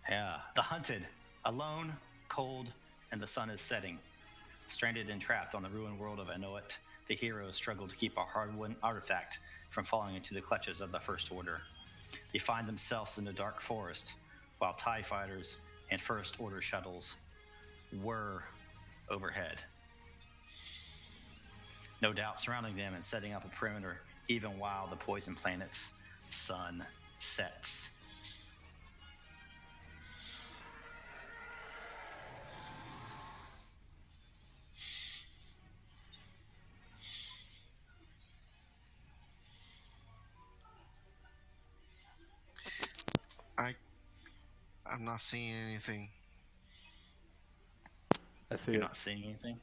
Yeah, the hunted, alone, cold, and the sun is setting. Stranded and trapped on the ruined world of Anoat, the heroes struggle to keep a hard-won artifact from falling into the clutches of the First Order. They find themselves in the dark forest, while TIE fighters and First Order shuttles whir overhead. No doubt surrounding them and setting up a perimeter, even while the poison planet's sun sets. I I'm not seeing anything. I see You're it. not seeing anything?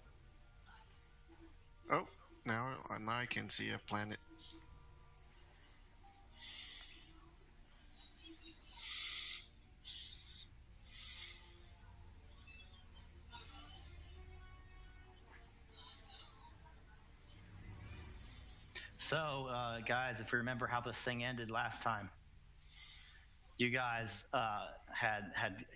Oh, now I can see a planet. So, guys, if you remember how this thing ended last time, you guys had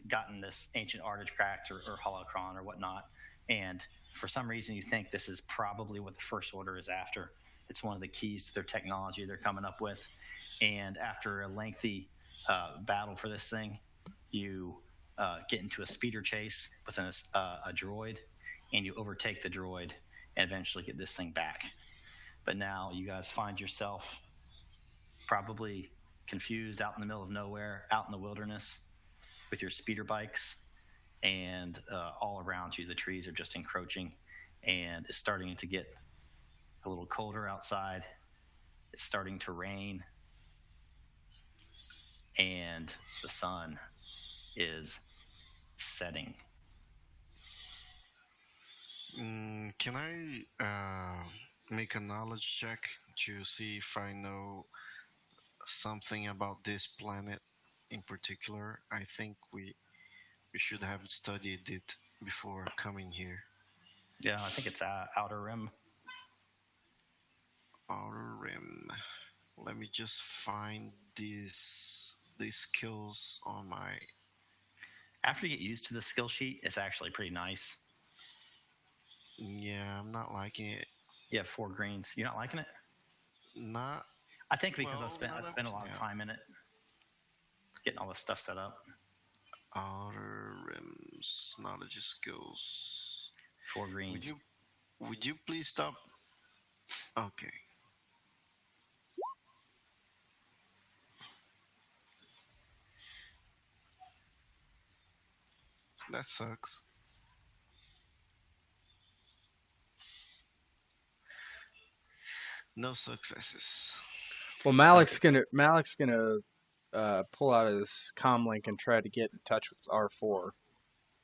gotten this ancient artifact or holocron or whatnot, and for some reason you think this is probably what the First Order is after. It's one of the keys to their technology they're coming up with, and after a lengthy battle for this thing, you get into a speeder chase with a droid, and you overtake the droid and eventually get this thing back. But now you guys find yourself probably confused out in the middle of nowhere, out in the wilderness with your speeder bikes, and all around you the trees are just encroaching, and it's starting to get a little colder outside. It's starting to rain, and the sun is setting. Can I make a knowledge check to see if I know something about this planet in particular? I think we should have studied it before coming here. Yeah, I think it's outer rim. Outer Rim. Let me just find these skills on my. After you get used to the skill sheet, it's actually pretty nice. Yeah, I'm not liking it. You have four greens. You're not liking it? Not I think because well. I spent a lot of Yeah. time in it, getting all this stuff set up. Outer Rims knowledge skills. Four Would greens. you would you please stop? Okay, that sucks. No successes. Well, Okay. Malik's gonna pull out his comm link and try to get in touch with R4.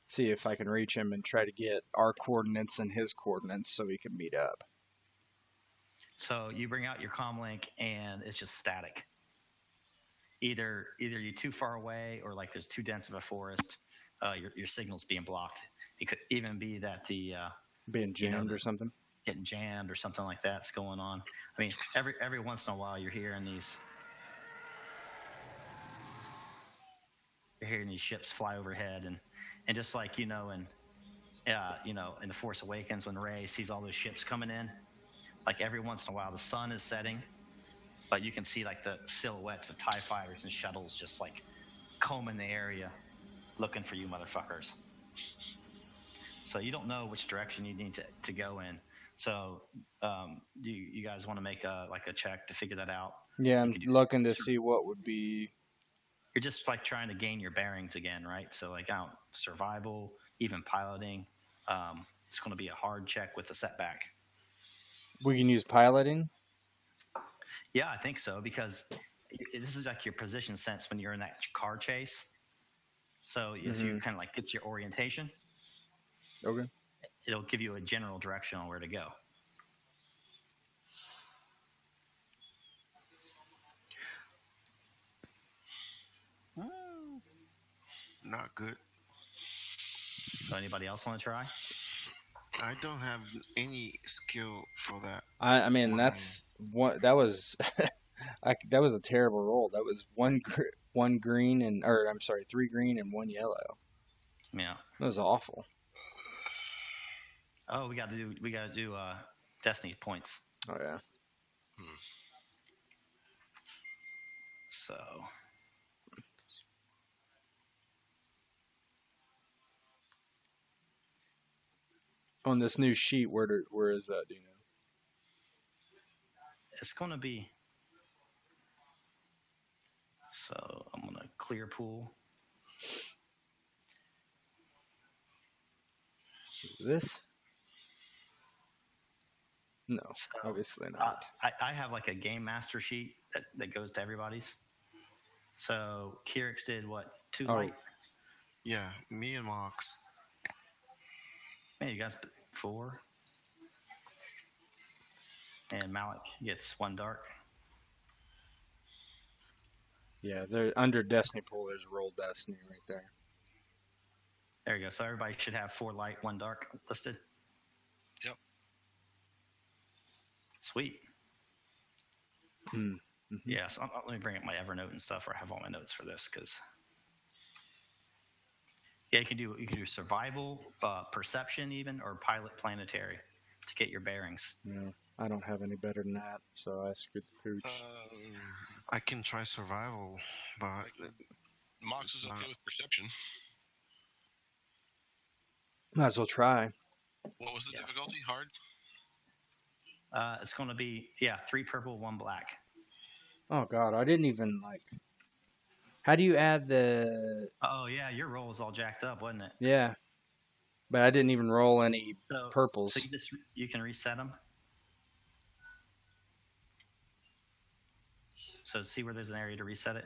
See if I can reach him and try to get our coordinates and his coordinates so we can meet up. So you bring out your comm link and it's just static. Either you're too far away or like there's too dense of a forest. Your signal's being blocked. It could even be that Being jammed or something. getting jammed or something like that's going on. I mean, every once in a while you're hearing these ships fly overhead, and just like in the Force Awakens when Rey sees all those ships coming in, like every once in a while the sun is setting, but you can see like the silhouettes of TIE fighters and shuttles just like combing the area looking for you motherfuckers. So you don't know which direction you need to go in. So you guys want to make a check to figure that out? Yeah, You I'm could do. looking to see what would be. You're just like trying to gain your bearings again, right? So like out survival, even piloting. It's going to be a hard check with a setback. We can use piloting. Yeah, I think so because this is like your position sense when you're in that car chase. So if you Mm-hmm. kind of like get your orientation, Okay. it'll give you a general direction on where to go. Not good. So anybody else want to try? I don't have any skill for that. I mean My that's what that was. That was a terrible roll. That was one green and, or I'm sorry, 3 green and 1 yellow. Yeah. That was awful. Oh, we got to do Destiny points. Oh yeah. So On this new sheet, where is that? Do you know? it's going to be. So I'm going to clear pool. This? No, So, obviously not. I have like a game master sheet that goes to everybody's. So Kirix did what? 2 light? Yeah, me and Mox. Man, you guys 4. And Malek gets 1 dark. Yeah, they're under Destiny pool. There's roll Destiny right there. There you go. So everybody should have 4 light, 1 dark listed. Yep. Sweet. Mm-hmm. Yeah, so let me bring up my Evernote and stuff, where I have all my notes for this, because yeah, you can do survival, perception, even, or pilot planetary to get your bearings. Yeah, I don't have any better than that, so I screwed the pooch. I can try survival, but Mox is okay with perception. Might as well try. What was the difficulty? Hard? It's going to be 3 purple, 1 black. Oh god, I didn't even like. How do you add the? Oh yeah, your roll was all jacked up, wasn't it? Yeah, but I didn't even roll any purples. So you can reset them. So see where there's an area to reset it.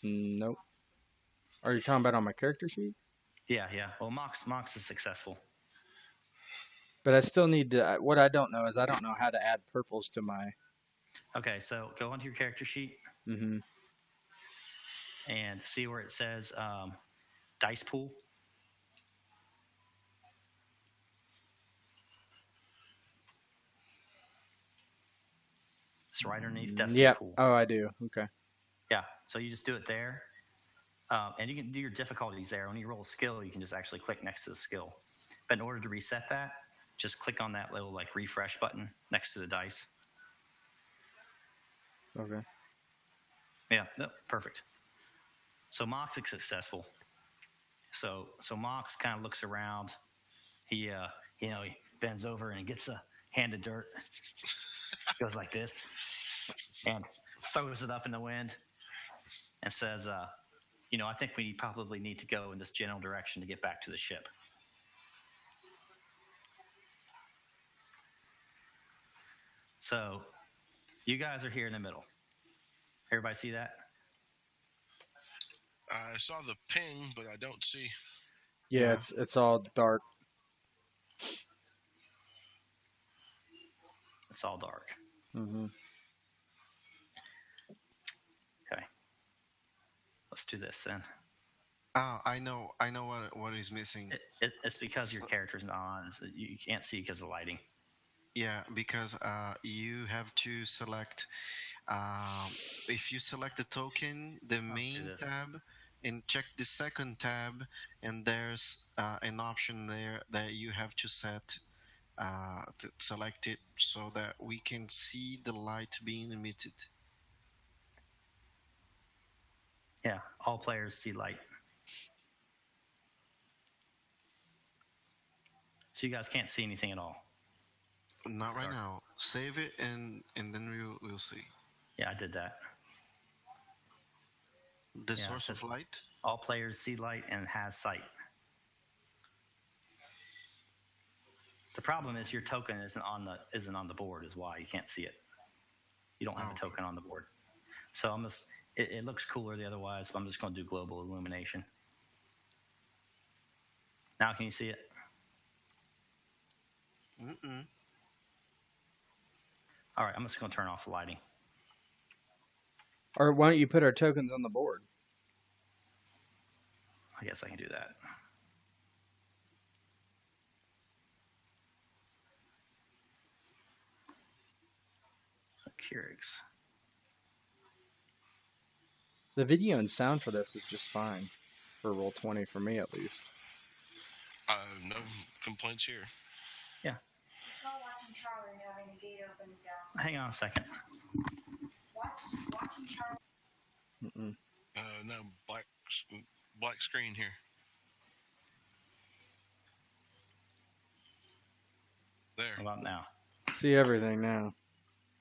Nope. Are you talking about on my character sheet? Yeah. Well, Mox is successful. But I still need to. What I don't know is I don't know how to add purples to my. Okay, so go onto your character sheet. Mm-hmm. And see where it says dice pool. It's right underneath Destiny pool. Oh, I do. Okay. Yeah. So you just do it there. And you can do your difficulties there. When you roll a skill, you can just actually click next to the skill. But in order to reset that, just click on that little like refresh button next to the dice. Okay. Yeah, no, perfect. So Mox is successful. So Mox kind of looks around. He he bends over and gets a hand of dirt. Goes like this and throws it up in the wind and says, I think we probably need to go in this general direction to get back to the ship. So you guys are here in the middle. Everybody see that? I saw the ping, but I don't see. Yeah, it's all dark. It's all dark. Mm-hmm. Okay. Let's do this then. Oh, I know what is missing. It's because your character's not on. So you can't see because of lighting. Yeah, because you have to select. If you select the token, the main tab, and check the second tab, and there's an option there that you have to set to select it so that we can see the light being emitted. Yeah, all players see light. So you guys can't see anything at all. Not right now. Save it and then we'll see. Yeah, I did that. The source of light? All players see light and has sight. The problem is your token isn't on the board is why you can't see it. You don't have a token on the board. So it looks cooler the otherwise, so I'm just going to do global illumination. Now can you see it? Mm-mm. All right, I'm just going to turn off the lighting. Or why don't you put our tokens on the board? I guess I can do that. Kirix. The video and sound for this is just fine. For Roll20, for me at least. No complaints here. Yeah. Hang on a second. Mm-mm. No black screen here. There. How about now? See everything now.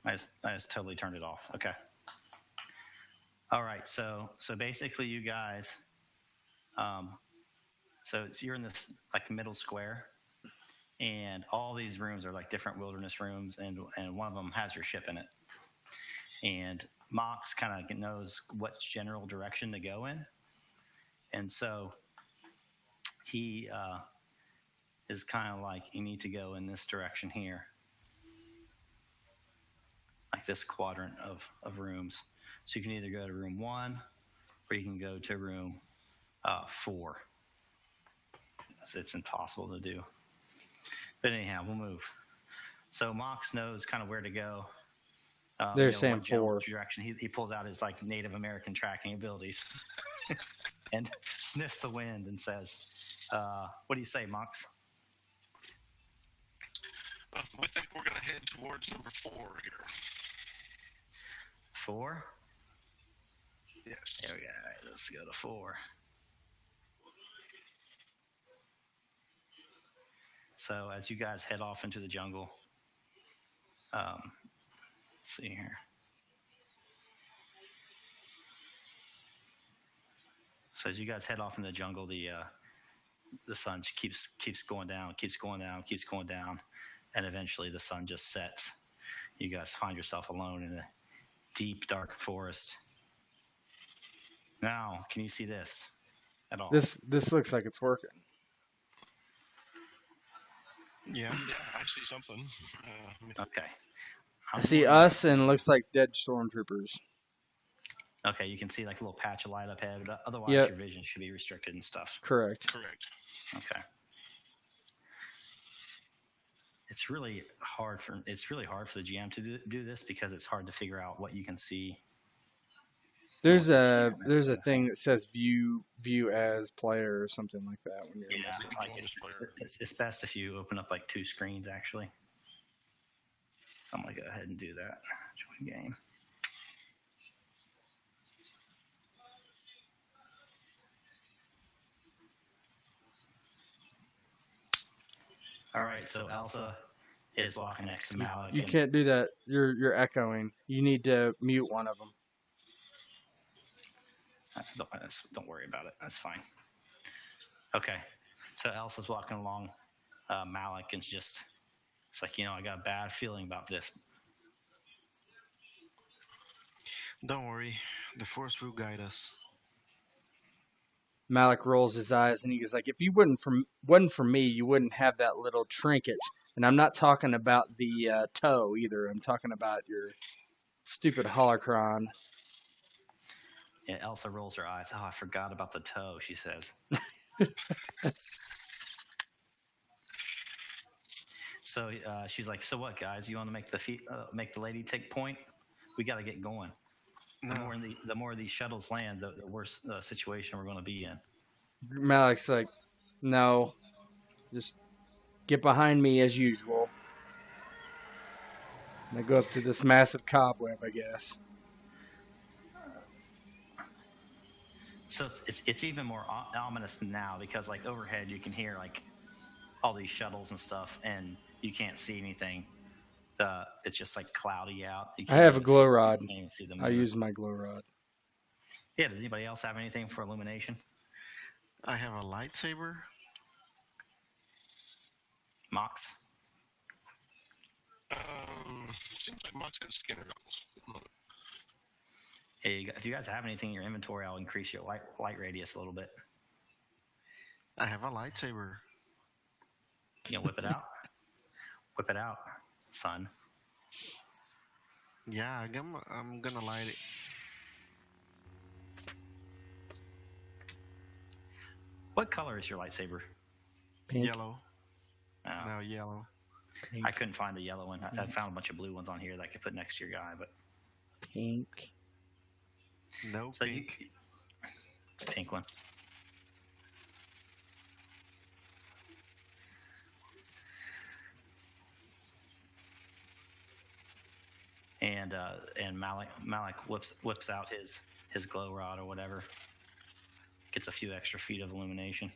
I just totally turned it off. Okay. All right. So basically, you guys, so you're in this like middle square, and all these rooms are like different wilderness rooms, and one of them has your ship in it. And Mox kind of knows what general direction to go in, and so he is kind of like, you need to go in this direction here, like this quadrant of rooms. So you can either go to room 1, or you can go to room 4. It's impossible to do. But anyhow, we'll move. So Mox knows kind of where to go. They're saying 4. Direction. He pulls out his like Native American tracking abilities and sniffs the wind and says, "What do you say, Mox?" We think we're going to head towards number 4 here. 4? Yes. There we go. All right, let's go to 4. So as you guys head off into the jungle, let's see here. So as you guys head off in the jungle, the sun keeps going down, and eventually the sun just sets. You guys find yourself alone in a deep, dark forest. Now, can you see this at all? This looks like it's working. Yeah. Yeah, I see something. Okay. I see us and looks like dead stormtroopers. Okay, you can see like a little patch of light up ahead, but otherwise Yep. your vision should be restricted and stuff. Correct. Okay. It's really hard for the GM to do this because it's hard to figure out what you can see. There's a thing that says view as player or something like that when you're Yeah, like it's best if you open up like 2 screens actually. So I'm gonna go ahead and do that. Join game. All right, so Elsa is walking next to Malek. You can't do that. You're echoing. You need to mute one of them. Don't worry about it. That's fine. Okay, so Elsa's walking along. Malek is just, it's like, I got a bad feeling about this. Don't worry, the Force will guide us. Malek rolls his eyes and he goes like, if you wasn't for me, you wouldn't have that little trinket. And I'm not talking about the toe either. I'm talking about your stupid holocron. Yeah, Elsa rolls her eyes. Oh, I forgot about the toe, she says. So she's like, so what, guys? You want to make the lady take point? We got to get going. No. The more these shuttles land, the worse situation we're going to be in. Malek's like, no, just get behind me as usual. And I go up to this massive cobweb, I guess. So it's even more ominous now because like overhead you can hear like all these shuttles and stuff, and you can't see anything. It's just like cloudy out. I have a glow rod. You can't even see the moon. I use my glow rod. Yeah. Does anybody else have anything for illumination? I have a lightsaber. Mox? Seems like Mox got scanner goggles. Hey, if you guys have anything in your inventory, I'll increase your light radius a little bit. I have a lightsaber. Whip it out. Whip it out, son. Yeah, I'm gonna light it. What color is your lightsaber? Pink. Yellow. Oh. No, yellow. Pink. I couldn't find the yellow one. I found a bunch of blue ones on here that I could put next to your guy, but Pink. No so pink. it's a pink one. And Malek whips out his glow rod or whatever. Gets a few extra feet of illumination.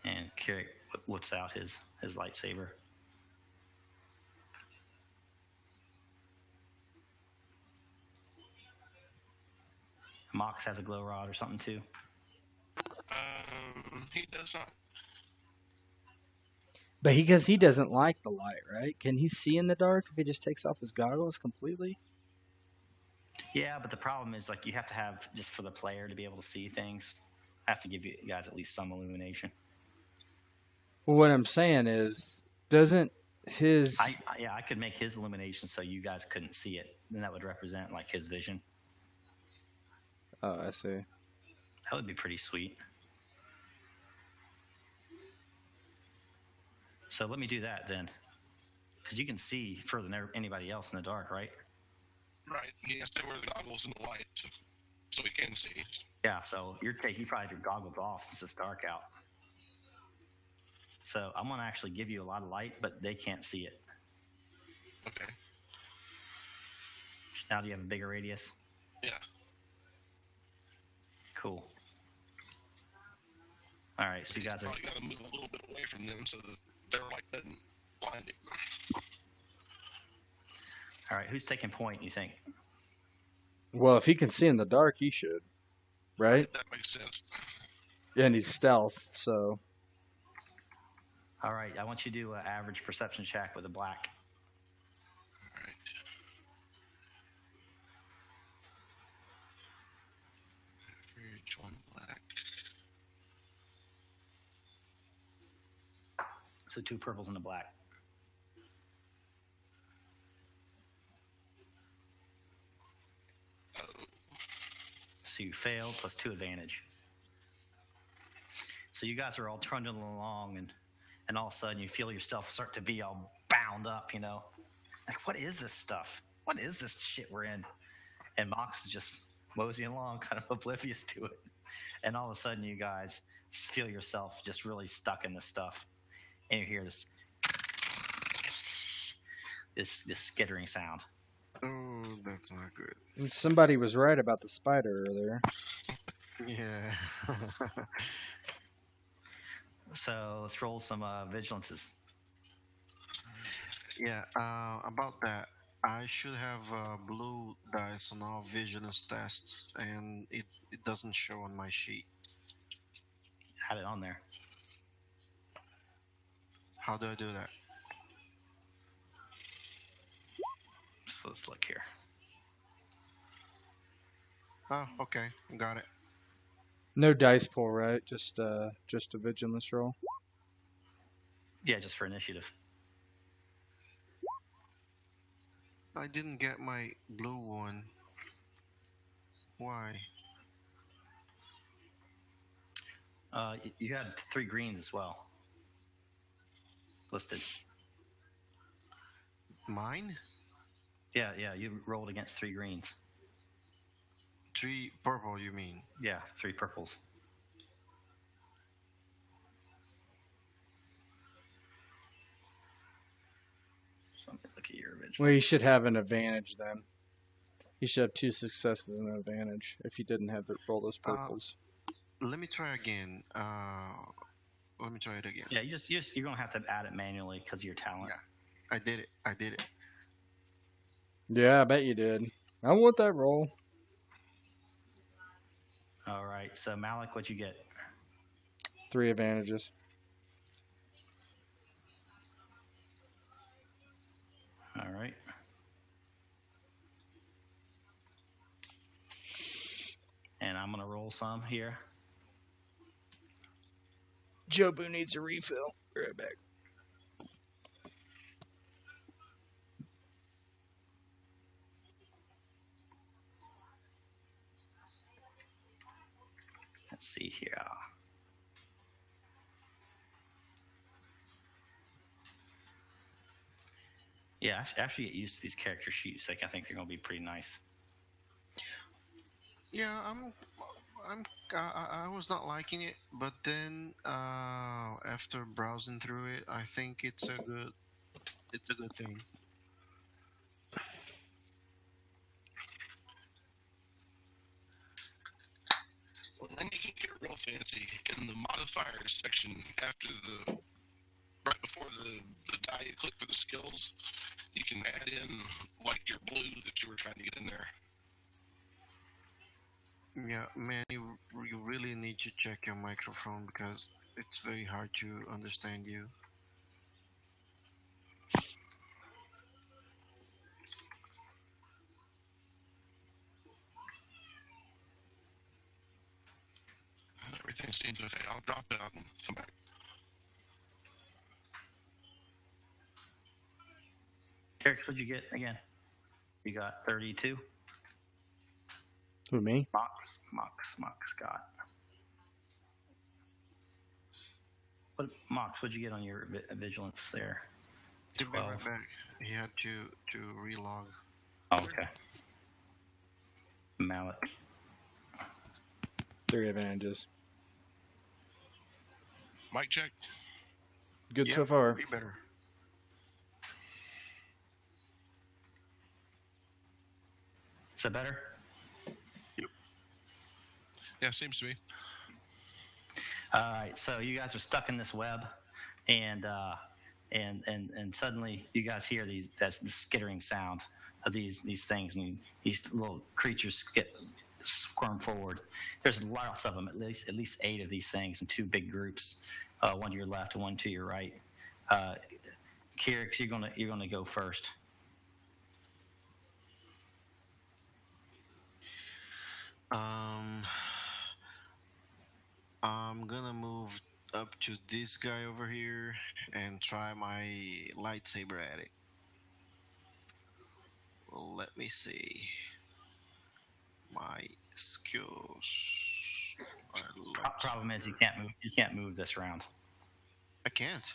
And Kirix whips out his lightsaber. Mox has a glow rod or something too. He does not. But because he doesn't like the light, right? Can he see in the dark if he just takes off his goggles completely? Yeah, but the problem is like you have to have just for the player to be able to see things. I have to give you guys at least some illumination. Well, what I'm saying is, doesn't his... I could make his illumination so you guys couldn't see it. Then that would represent like his vision. Oh, I see. That would be pretty sweet. So let me do that then. Because you can see further than anybody else in the dark, right? Right. He has to wear the goggles in the light so he can see. Yeah, so you probably have your goggles off since it's dark out. So I'm going to actually give you a lot of light, but they can't see it. Okay. Now do you have a bigger radius? Yeah. Cool. All right, so you guys are... probably got to move a little bit away from them so that their light doesn't blind him. All right, who's taking point, you think? Well, if he can see in the dark, he should. Right? That makes sense. And he's stealth, so... All right, I want you to do an average perception check with a black. All right. Average one black. So 2 purples and a black. Oh. So you failed plus 2 advantage. So you guys are all trundling along, and all of a sudden you feel yourself start to be all bound up, you know? Like, what is this stuff? What is this shit we're in? And Mox is just moseying along, kind of oblivious to it. And all of a sudden you guys feel yourself just really stuck in this stuff. And you hear this skittering sound. Oh, that's not good. And somebody was right about the spider earlier. Yeah. So let's roll some vigilances. Yeah, about that, I should have blue dice on all vigilance tests, and it doesn't show on my sheet. Add it on there. How do I do that? So let's look here. Oh, okay, got it. No dice pool, right? Just a vigilance roll. Yeah, just for initiative. I didn't get my blue one. Why? You had 3 greens as well listed. Mine? Yeah, you rolled against 3 greens. 3 purple, you mean? Yeah, 3 purples. So let me look at your vigilance. Well, you should have an advantage then. You should have 2 successes and an advantage if you didn't have to roll those purples. Let me try again. Let me try it again. Yeah, you're gonna have to add it manually because of your talent. Yeah, I did it. Yeah, I bet you did. I want that roll. All right, so Malek, what'd you get? 3 advantages. All right. And I'm gonna roll some here. Jobu needs a refill. Be right back. Let's see here. Yeah, after you get used to these character sheets, like I think they're gonna be pretty nice. Yeah, I was not liking it, but then after browsing through it, I think it's a good thing. Well, then you can get real fancy in the modifiers section after the right before the die you click for the skills. You can add in like your blue that you were trying to get in there. Yeah, man, you really need to check your microphone because it's very hard to understand you. Everything seems okay. I'll drop it out and come back. Kirix, what'd you get again? You got 32. Who, me? Mox got. Mox, what'd you get on your vigilance there? To be 12. right back, he had to relog. Oh, okay. Malek. 3 advantages. Mic check. Good Yeah, so far. be better. Is that better? Yeah, seems to be. All right, so you guys are stuck in this web, and suddenly you guys hear the skittering sound of these things, and these little creatures squirm forward. There's lots of them, at least 8 of these things in 2 big groups, one to your left and one to your right. Kirix, you're gonna go first. I'm gonna move up to this guy over here and try my lightsaber at it. Well, let me see my skills. Problem is you can't move this round. I can't.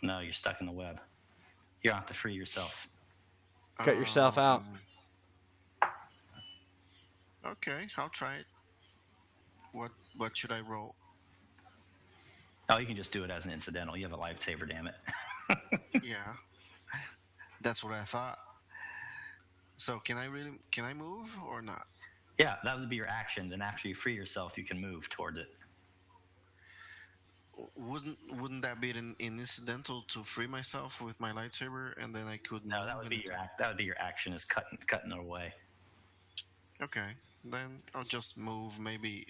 No, you're stuck in the web. You don't have to free yourself. Cut yourself out. Okay, I'll try it. What should I roll? Oh, you can just do it as an incidental. You have a lightsaber, damn it. Yeah, that's what I thought. So can I move or not? Yeah, that would be your action. Then after you free yourself, you can move towards it. Wouldn't that be an incidental to free myself with my lightsaber and then I could No, move that would be and your attack? that would be your action is cutting it away. Okay, then I'll just move, maybe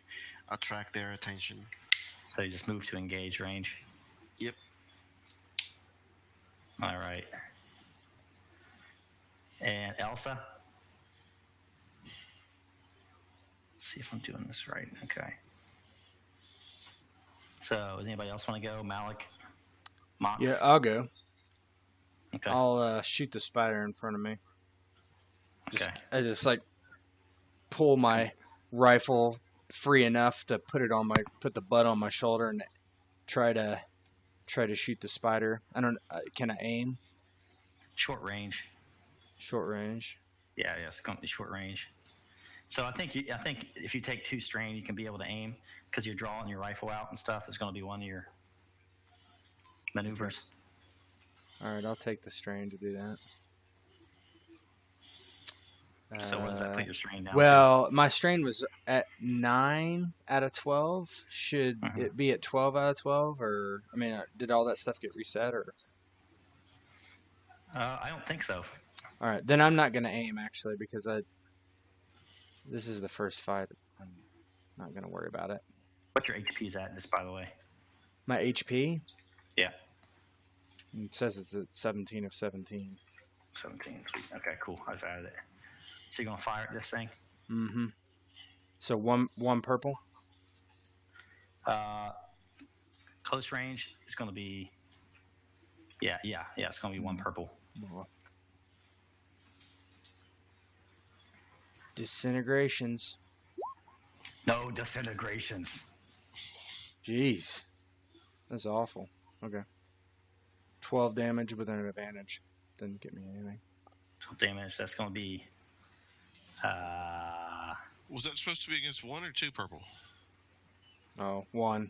attract their attention. So you just move to engage range. Yep. All right. And Elsa. Let's see if I'm doing this right. Okay. So does anybody else want to go? Malek? Mox? Yeah, I'll go. Okay. I'll shoot the spider in front of me. Okay. I just like pull my rifle free enough to put the butt on my shoulder and try to shoot the spider. I don't. Can I aim? Short range. Short range. Yeah, it's going to be short range. So I think if you take 2 strain, you can be able to aim because you're drawing your rifle out and stuff. It's going to be one of your maneuvers. Okay. All right, I'll take the strain to do that. So what does that put your strain down? Well, my strain was at 9 out of 12. Should it be at 12 out of 12, or I mean, did all that stuff get reset, or? I don't think so. All right, then I'm not gonna aim actually because this is the first fight. I'm not gonna worry about it. What your HP is at, just by the way? My HP? Yeah. It says it's at 17 of 17. 17. Sweet. Okay, cool. I just added it. So you're gonna fire at this thing? Mm-hmm. So one purple. Close range is gonna be. Yeah. It's gonna be 1 purple. Disintegrations. No disintegrations. Jeez, that's awful. Okay. 12 damage with an advantage. Didn't get me anything. 12 damage. That's going to be. Was that supposed to be against 1 or 2 purple? Oh, 1.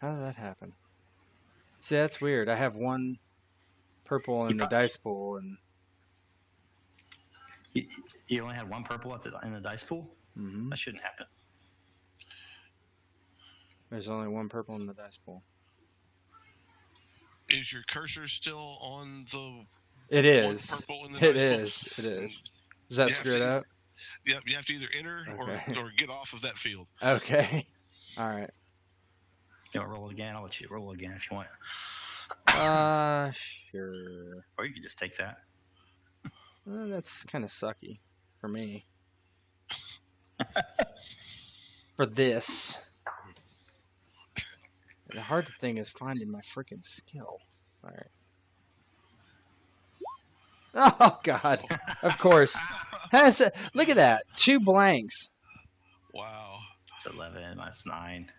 How did that happen? See, that's weird. I have 1 purple in the dice pool, and you only had 1 purple in the dice pool? Mm-hmm. That shouldn't happen. There's only 1 purple in the dice pool. Is your cursor still on the? It is. Purple in the It dice is. It is. Does that screw it up? Yep. You have to either enter or get off of that field. Okay. All right. You want to roll it again? I'll let you roll again if you want. Sure. Or you could just take that. That's kind of sucky for me. For this. The hard thing is finding my freaking skill. All right. Oh, God. Of course. Look at that. 2 blanks. Wow. It's 11 minus 9.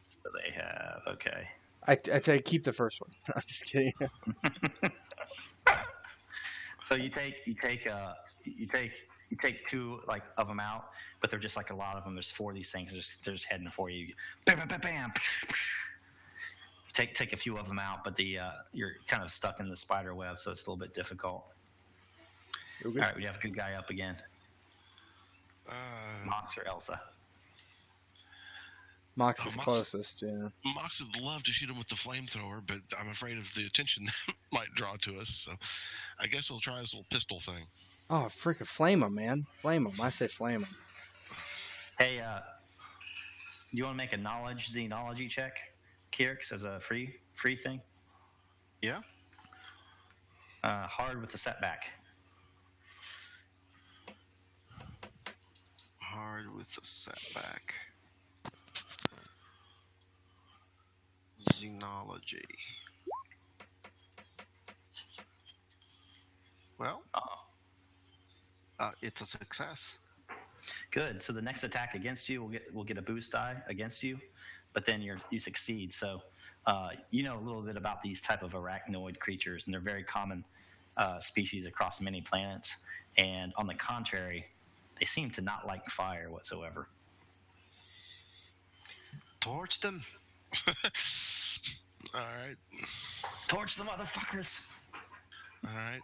So they have, okay. I tell you, keep the first one. I'm just kidding. So you take 2 like of them out, but they're just like a lot of them. There's 4 of these things. They're just heading for you. Bam, bam, bam, bam. Take a few of them out, but you're kind of stuck in the spider web, so it's a little bit difficult. All right, we have a good guy up again. Mox or Elsa? Mox is closest, yeah. Mox would love to shoot him with the flamethrower, but I'm afraid of the attention that might draw to us. So I guess we'll try his little pistol thing. Oh, freaking flame him, man. Flame him. I say flame him. Hey, do you want to make a xenology check, Kirix, as a free thing? Yeah. Hard with the setback. Hard with the setback. Xenology. Well, it's a success. Good. So the next attack against you will get a boost die against you, but then you succeed. So you know a little bit about these type of arachnoid creatures, and they're very common species across many planets. And on the contrary, they seem to not like fire whatsoever. Torch them. All right. Torch the motherfuckers. All right.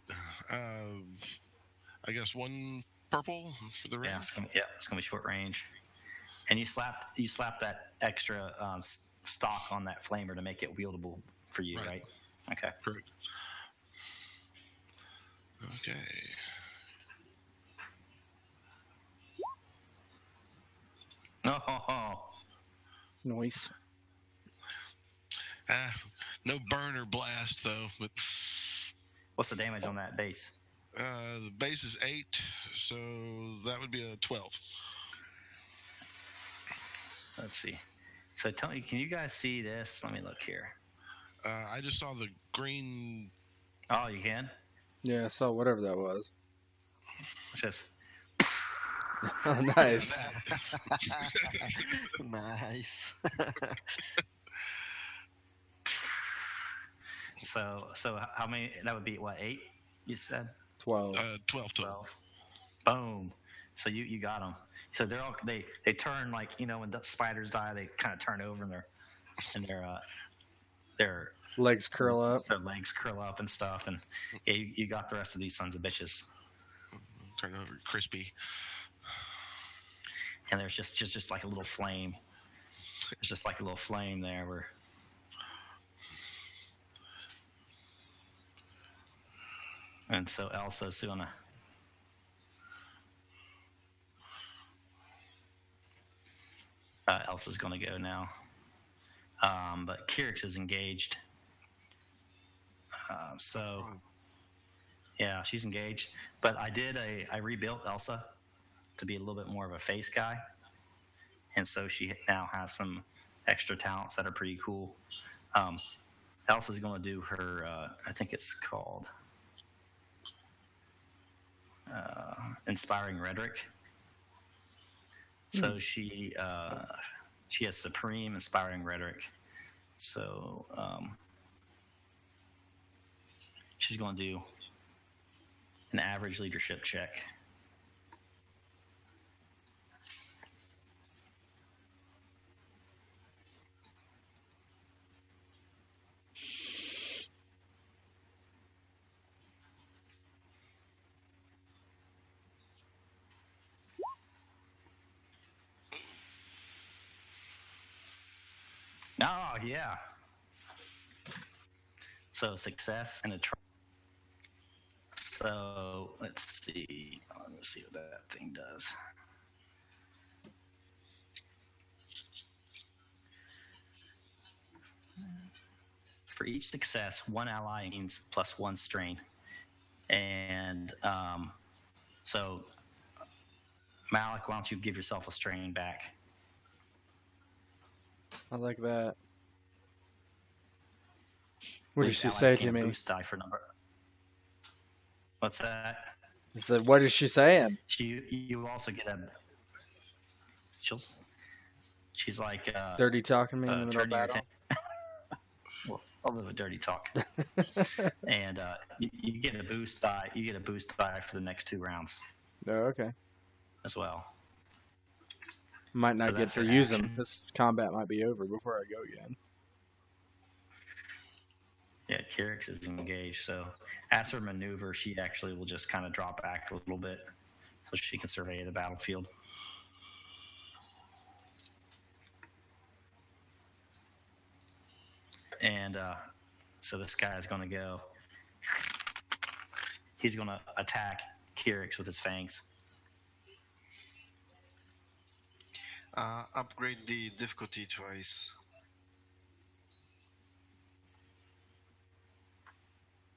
I guess 1 purple for the range. Yeah, it's gonna be short range. And you slapped that extra stock on that flamer to make it wieldable for you, right? Okay. Correct. Okay. Oh. Noise. No burn or blast though. But What's the damage on that base? the base is 8, so that would be a 12. Let's see. So tell me, can you guys see this? Let me look here. I just saw the green. Oh, you can? Yeah, I saw whatever that was. It's just. Oh, nice. Nice. So how many? That would be what, 8? You said 12. 12 total. 12. Boom. So you got them. So they're all they turn like when the spiders die, they kind of turn over and their Legs curl up. Their legs curl up and stuff, and yeah, you got the rest of these sons of bitches. Turn over crispy. And there's just like a little flame. There's just like a little flame there where. And so Elsa's gonna. Elsa's gonna go now. But Kirix is engaged. So. Yeah, she's engaged. But I rebuilt Elsa to be a little bit more of a face guy. And so she now has some extra talents that are pretty cool. Elsa's going to do her, I think it's called Inspiring Rhetoric. So she has Supreme Inspiring Rhetoric. So she's going to do an average leadership check. Oh, yeah. So success and a try. So let's see. Let's see what that thing does. For each success, one ally gains +1 strain. And so, Malek, why don't you give yourself a strain back? I like that. What did These she allies say gain to a me? boost die for number. What's that? I said, what is she saying? You also get a. She's like Dirty talking me in the middle of battle. Well, a little bit dirty talk. And you get a boost die. You get a boost die for the next 2 rounds. Oh, okay. As well. Might not So get that's to an use action. them. This combat might be over before I go again. Yeah, Kirix is engaged. So as her maneuver, she actually will just kind of drop back a little bit so she can survey the battlefield. And so this guy is going to go. He's going to attack Kirix with his fangs. Upgrade the difficulty twice.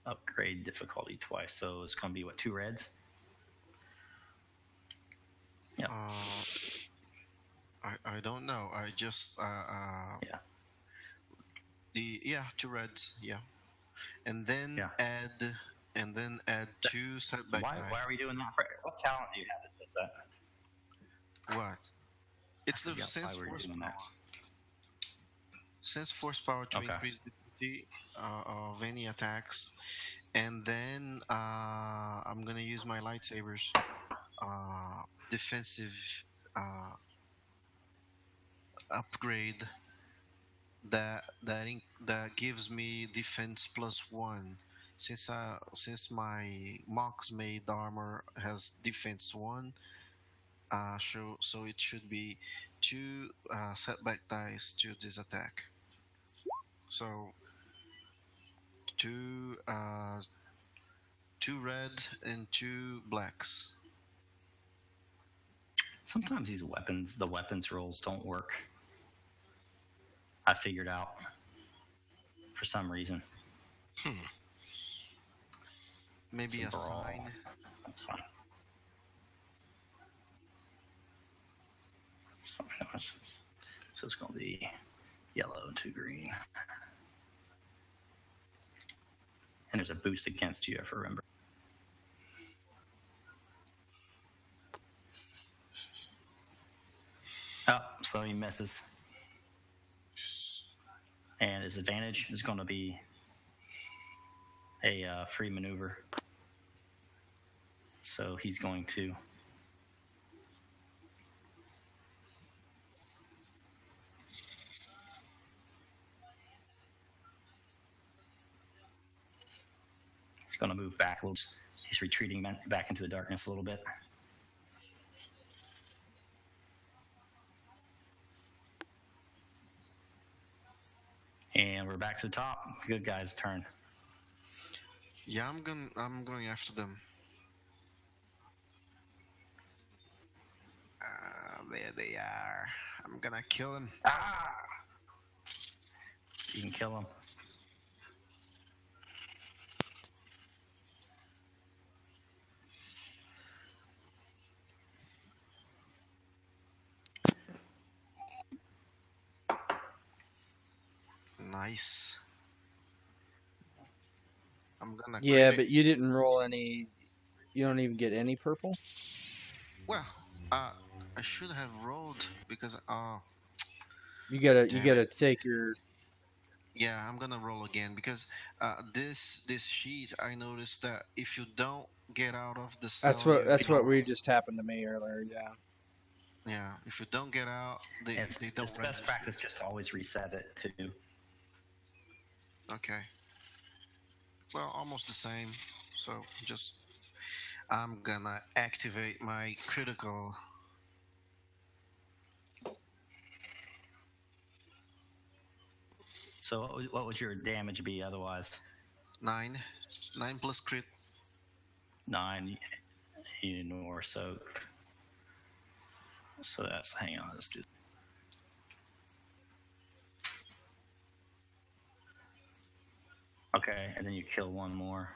Upgrade difficulty twice. So it's going to be, what, 2 reds? Yep. I don't know. I just Yeah. 2 reds. Yeah, and then Yeah. add 2 setback. Why are we doing that? What talent do you have that does that? What? It's the forgot sense why we're force doing power. that. Sense force power to Okay. increase difficulty of any attacks, and then I'm gonna use my lightsabers. Defensive upgrade that gives me defense +1. Since my Mox made armor has defense 1, so it should be 2 setback dice to this attack. So 2 red and 2 blacks. Sometimes the weapons rolls don't work. I figured out for some reason. Maybe a sign. That's fine. So it's going to be yellow and 2 green. And there's a boost against you, if I remember. Oh, so he misses. And his advantage is going to be a free maneuver. So he's going to move back a little. He's retreating back into the darkness a little bit. And we're back to the top. Good guy's turn. Yeah, I'm going after them. There they are. I'm gonna kill them. Ah! You can kill him. Nice. I'm gonna. Yeah, critic. but you didn't roll any. You don't even get any purple. Well, I should have rolled because You gotta Damn take your Yeah, I'm gonna roll again because this sheet, I noticed that if you don't get out of the cell, you That's what don't. we just happened to me earlier. Yeah. Yeah, if you don't get out, they don't It's best register. practice just to always reset it too. Okay. Well, almost the same. So just I'm gonna activate my critical. So what would your damage be otherwise? 9. 9 plus crit. 9 ignore soak. So that's hang on. Let's do. Okay, and then you kill one more.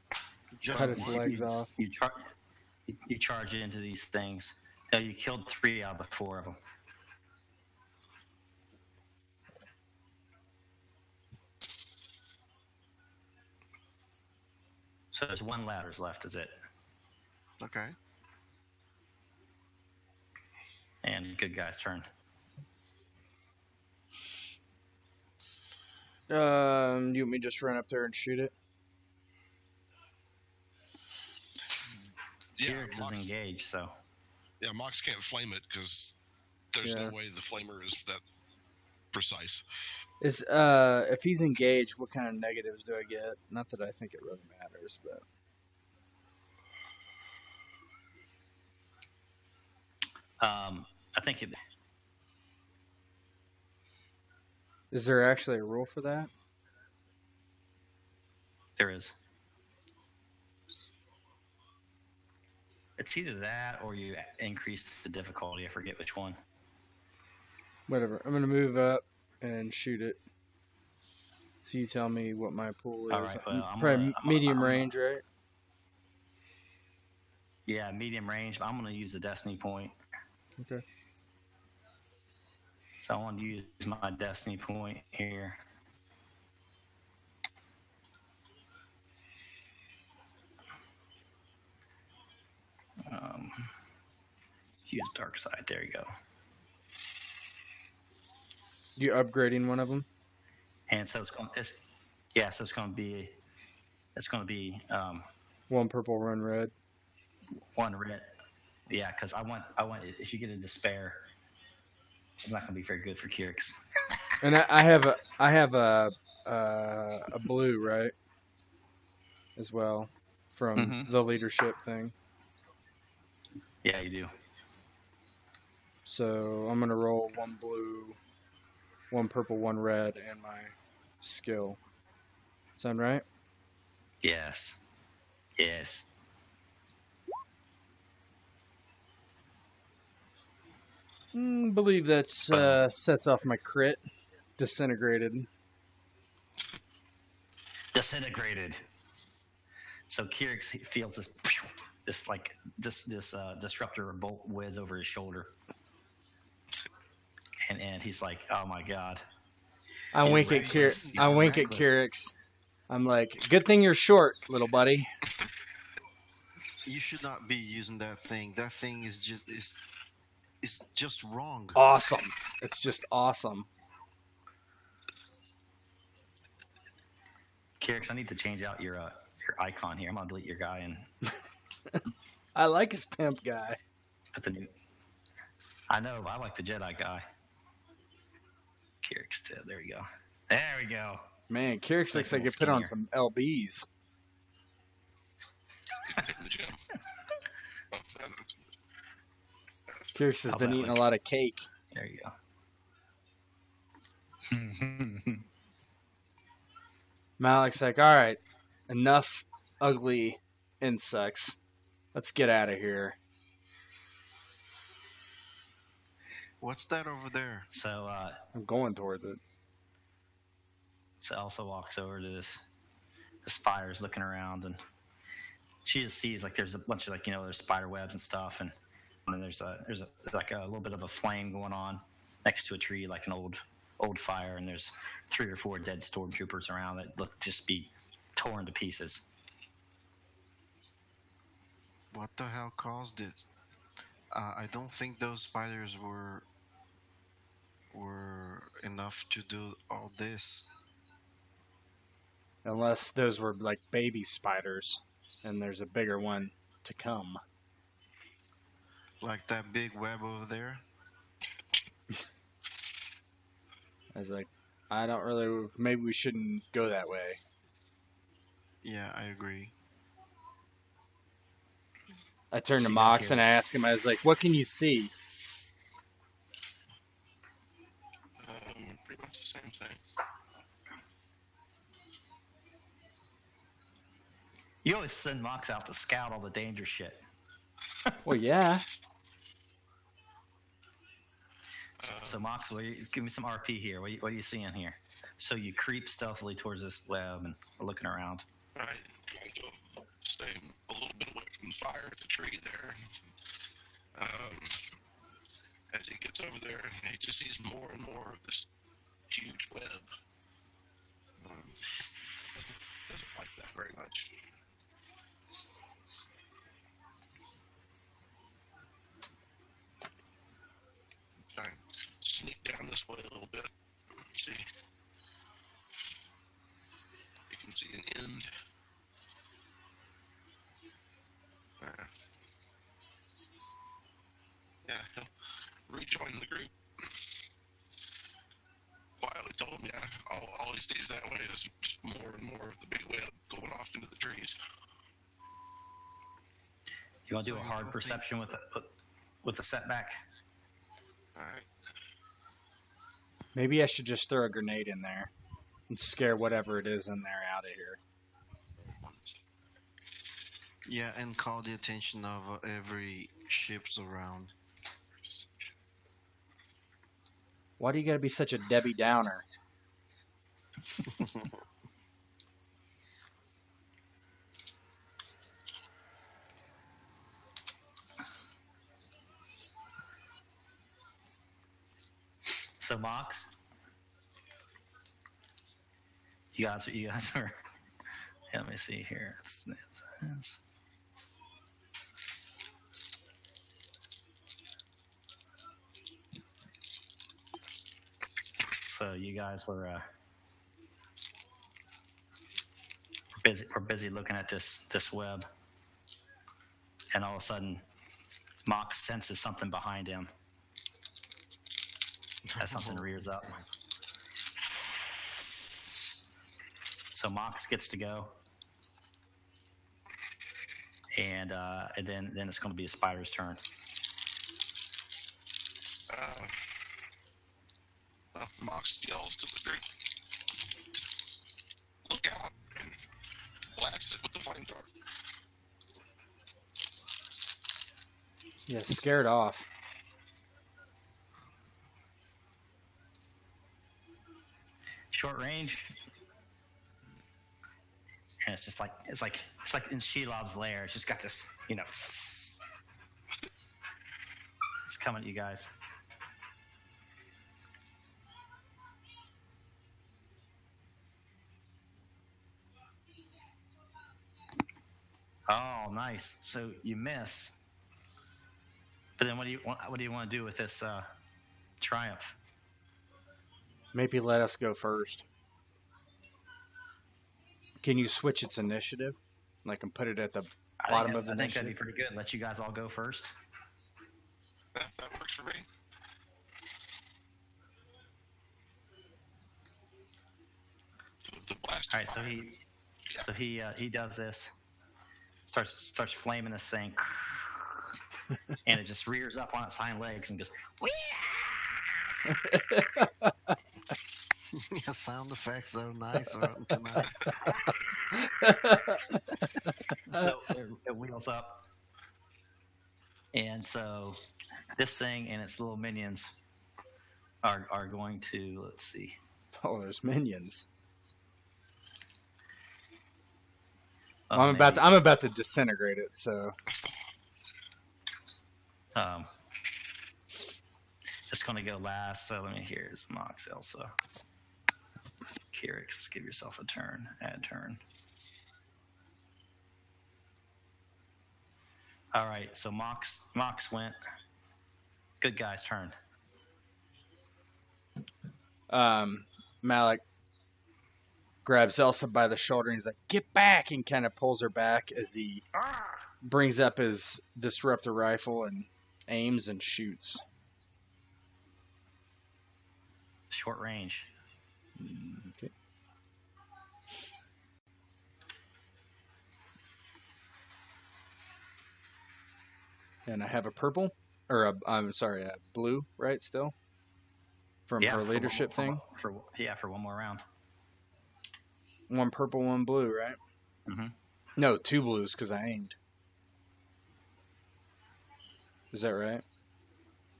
Cut Jump its one. legs off. You charge into these things. No, you killed 3 out of the 4 of them. So there's 1 ladders left, is it? Okay. And good guy's turn. You want me to just run up there and shoot it? Yeah, Kirix is Mox, engaged, so yeah, Mox can't flame it because there's Yeah. no way the flamer is that precise. Is if he's engaged, what kind of negatives do I get? Not that I think it really matters, but I think it. is there actually a rule for that? There is. It's either that or you increase the difficulty. I forget which one. Whatever. I'm gonna move up and shoot it. So you tell me what my pool is. All right, well, Probably medium range, right? Yeah, medium range. I'm going to use a destiny point. Okay. So I want to use my destiny point here. Use dark side. There you go. You upgrading one of them? And so it's going. Yeah, so it's going to be. It's going to be one purple, one red. 1 red. Yeah, because I want. If you get a despair, it's not going to be very good for Kirix. And I have a blue, right? As well, from the leadership thing. Yeah, you do. So I'm gonna roll 1 blue, 1 purple, 1 red, and my skill. Sound right? Yes. Yes. Believe that sets off my crit. Disintegrated. Disintegrated. So Kirix feels this disruptor bolt whiz over his shoulder, and he's like, "Oh my god!" I wink at Kirix. I'm like, "Good thing you're short, little buddy." You should not be using that thing. That thing is just wrong. Awesome. It's just awesome. Kirix, I need to change out your icon here. I'm gonna delete your guy and I like his pimp guy. put the new. I know. I like the Jedi guy. Kirix too. There we go. There we go. Man, Kirix looks like he put on some LBs. In the gym. Oh, Kirix has How's been that eating look? a lot of cake. There you go. Malek's like, all right, enough ugly insects. Let's get out of here. What's that over there? So I'm going towards it. So Elsa walks over to the spires, looking around, and she just sees like there's a bunch of there's spider webs and stuff, and there's a little bit of a flame going on next to a tree, like an old fire, and there's 3 or 4 dead stormtroopers around that look just be torn to pieces. What the hell caused it? I don't think those spiders were enough to do all this. Unless those were like baby spiders, and there's a bigger one to come. Like that big web over there. I was like, I don't really. Maybe we shouldn't go that way. Yeah, I agree. I turned So to you guys Mox hear and I this? asked him, I was like, what can you see? Pretty much the same thing. You always send Mox out to scout all the danger shit. Well, yeah. So Mox, give me some RP here. What are you seeing here? So you creep stealthily towards this web and are looking around. Right, trying to stay a little bit away from the fire at the tree there. As he gets over there, he just sees more and more of this huge web. Doesn't like that very much. Try and sneak down this way a little bit. See, you can see an end. Yeah, he'll rejoin the group. Wiley told me all he sees that way is just more and more of the big web going off into the trees. You want to do So a you hard don't perception with a setback? Alright. Maybe I should just throw a grenade in there and scare whatever it is in there out of here. Yeah, and call the attention of every ships around. Why do you gotta be such a Debbie Downer? So Mox, you guys are. Yeah, let me see here. So you guys were we're busy looking at this web, and all of a sudden, Mox senses something behind him as something rears up. So Mox gets to go, and then it's going to be a spider's turn. Mox yells to the group, "Look out!" and blasts it with the flame dart. Yeah, scared off. Short range, and it's just like in Shelob's lair. It's just got this, it's coming at you guys. Oh, nice. So you miss. But then what do you want to do with this triumph? Maybe let us go first. Can you switch its initiative? Like, and put it at the bottom of the I think that'd be initiative? pretty good. Let you guys all go first. That works for me. The blast. All right, so he does this. Starts flaming this thing, and it just rears up on its hind legs and goes. Yeah, sound effects are nice tonight. So it wheels up, and so this thing and its little minions are going to, let's see. Oh, there's minions. Oh, I'm about to disintegrate it. So it's going to go last. So let me here's Mox, Elsa, Kirix. Let's give yourself a turn. Add turn. All right. So Mox went. Good guy's turn. Malek grabs Elsa by the shoulder and he's like, "Get back!" and kind of pulls her back as he brings up his disruptor rifle and aims and shoots. Short range. Okay. And I have a purple, or I'm sorry, a blue, right? Still from her leadership thing. For one more round. One purple, one blue, right? Mm-hmm. No, 2 blues because I aimed. Is that right?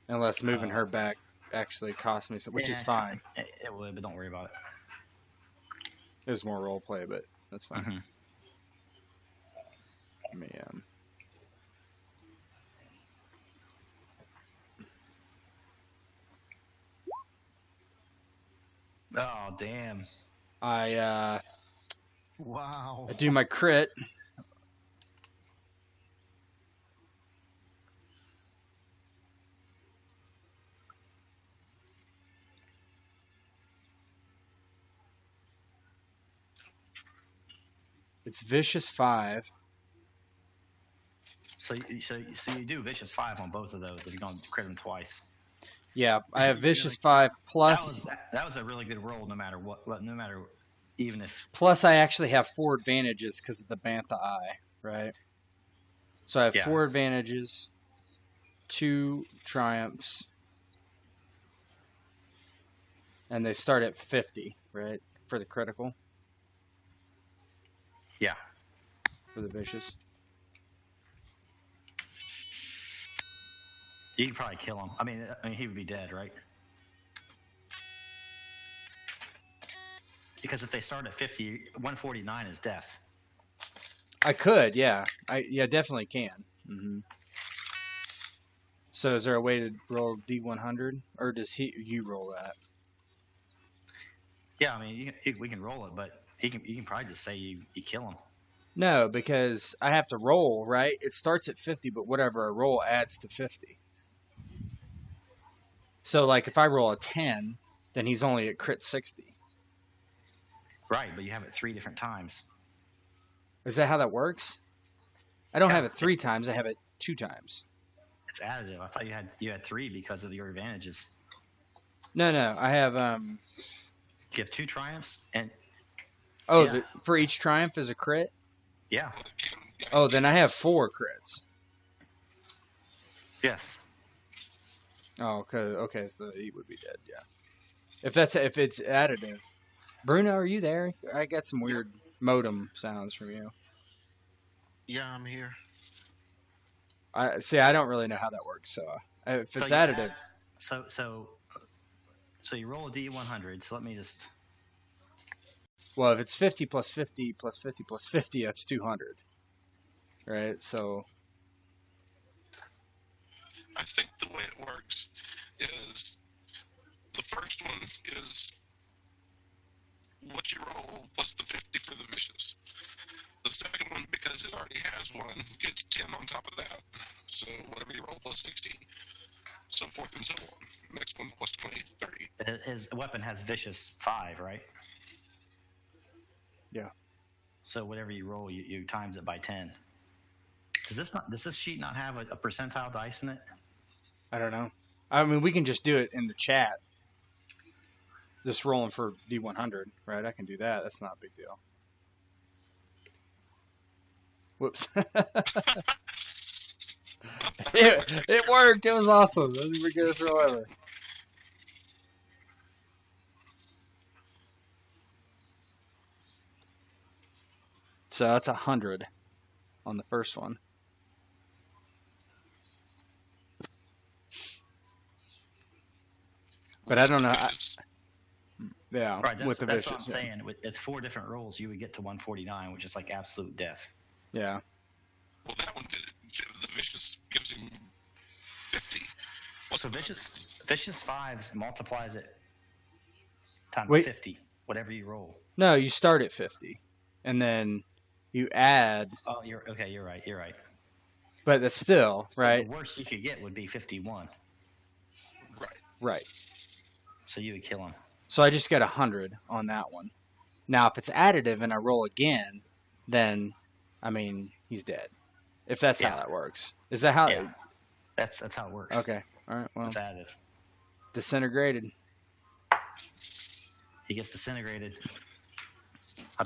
Unless moving her back actually cost me some, which is fine. It would, but don't worry about it. It was more role play, but that's fine. Mm-hmm. Let me Oh damn! Wow. I do my crit. It's vicious 5. So you do vicious 5 on both of those if you're going to crit them twice. Yeah, I have vicious 5 plus. That was a really good roll, no matter what. No matter, even if. Plus, I actually have 4 advantages because of the Bantha Eye, right? So I have 4 advantages, 2 triumphs, and they start at 50, right, for the critical. Yeah. For the vicious. You could probably kill him. I mean, he would be dead, right? Because if they start at 50, 149 is death. I could, yeah. I definitely can. Mm-hmm. So is there a way to roll D100, or does you roll that? Yeah, I mean, we can roll it, but you can probably just say you kill him. No, because I have to roll, right? It starts at 50, but whatever I roll adds to 50. So, like, if I roll a 10, then he's only at crit 60. Right, but you have it 3 different times. Is that how that works? I don't have it 3 times. I have it 2 times. It's additive. I thought you had 3 because of your advantages. No. I have You have 2 triumphs and. Oh, for each triumph is a crit? Yeah. Oh, then I have 4 crits. Yes. Oh, okay, so he would be dead, yeah. If it's additive. Bruno, are you there? I got some weird modem sounds from you. Yeah, I'm here. I don't really know how that works, so if it's additive. So you roll a D100, so let me just. Well, if it's 50 plus 50 plus 50 plus 50, that's 200. Right? So. I think the way it works is the first one is what you roll plus the 50 for the vicious. The second one, because it already has 1, gets 10 on top of that. So whatever you roll plus 60. So forth and so on. Next one plus 20, 30. His weapon has vicious 5, right? Yeah. So whatever you roll, you times it by 10. Does this sheet not have a percentile dice in it? I don't know. I mean, we can just do it in the chat. Just rolling for D100, right? I can do that. That's not a big deal. Whoops. it worked. It was awesome. That was the biggest roll ever. So that's 100 on the first one. But I don't know. Yeah, right, with the that's vicious. What I'm saying. With 4 different rolls, you would get to 149, which is like absolute death. Yeah. Well, that one the vicious gives him 50. So vicious 5 multiplies it times 50, whatever you roll. No, you start at 50, and then you add. Oh, you're right. But that's still right. The worst you could get would be 51. Right. Right. So you would kill him. So I just got 100 on that one. Now, if it's additive and I roll again, then, I mean, he's dead. If that's how that works. Is that how? Yeah. That's how it works. Okay. All right. Well, It's additive. disintegrated. He gets disintegrated.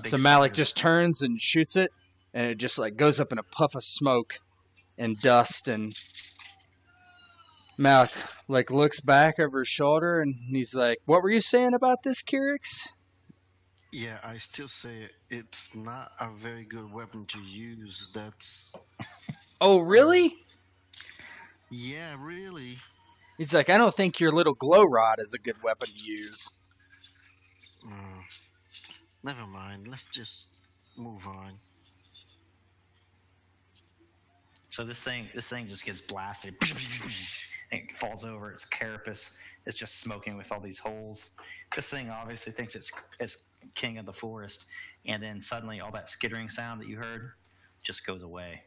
So Malek just turns and shoots it, and it just like goes up in a puff of smoke and dust, and Malek like looks back over his shoulder and he's like, "What were you saying about this, Kirix?" Yeah, I still say it's not a very good weapon to use. That's. Oh, really? Yeah, really. He's like, "I don't think your little glow rod is a good weapon to use." Never mind. Let's just move on. So this thing just gets blasted. And it falls over. Its carapace is just smoking with all these holes. This thing obviously thinks it's king of the forest, and then suddenly all that skittering sound that you heard just goes away,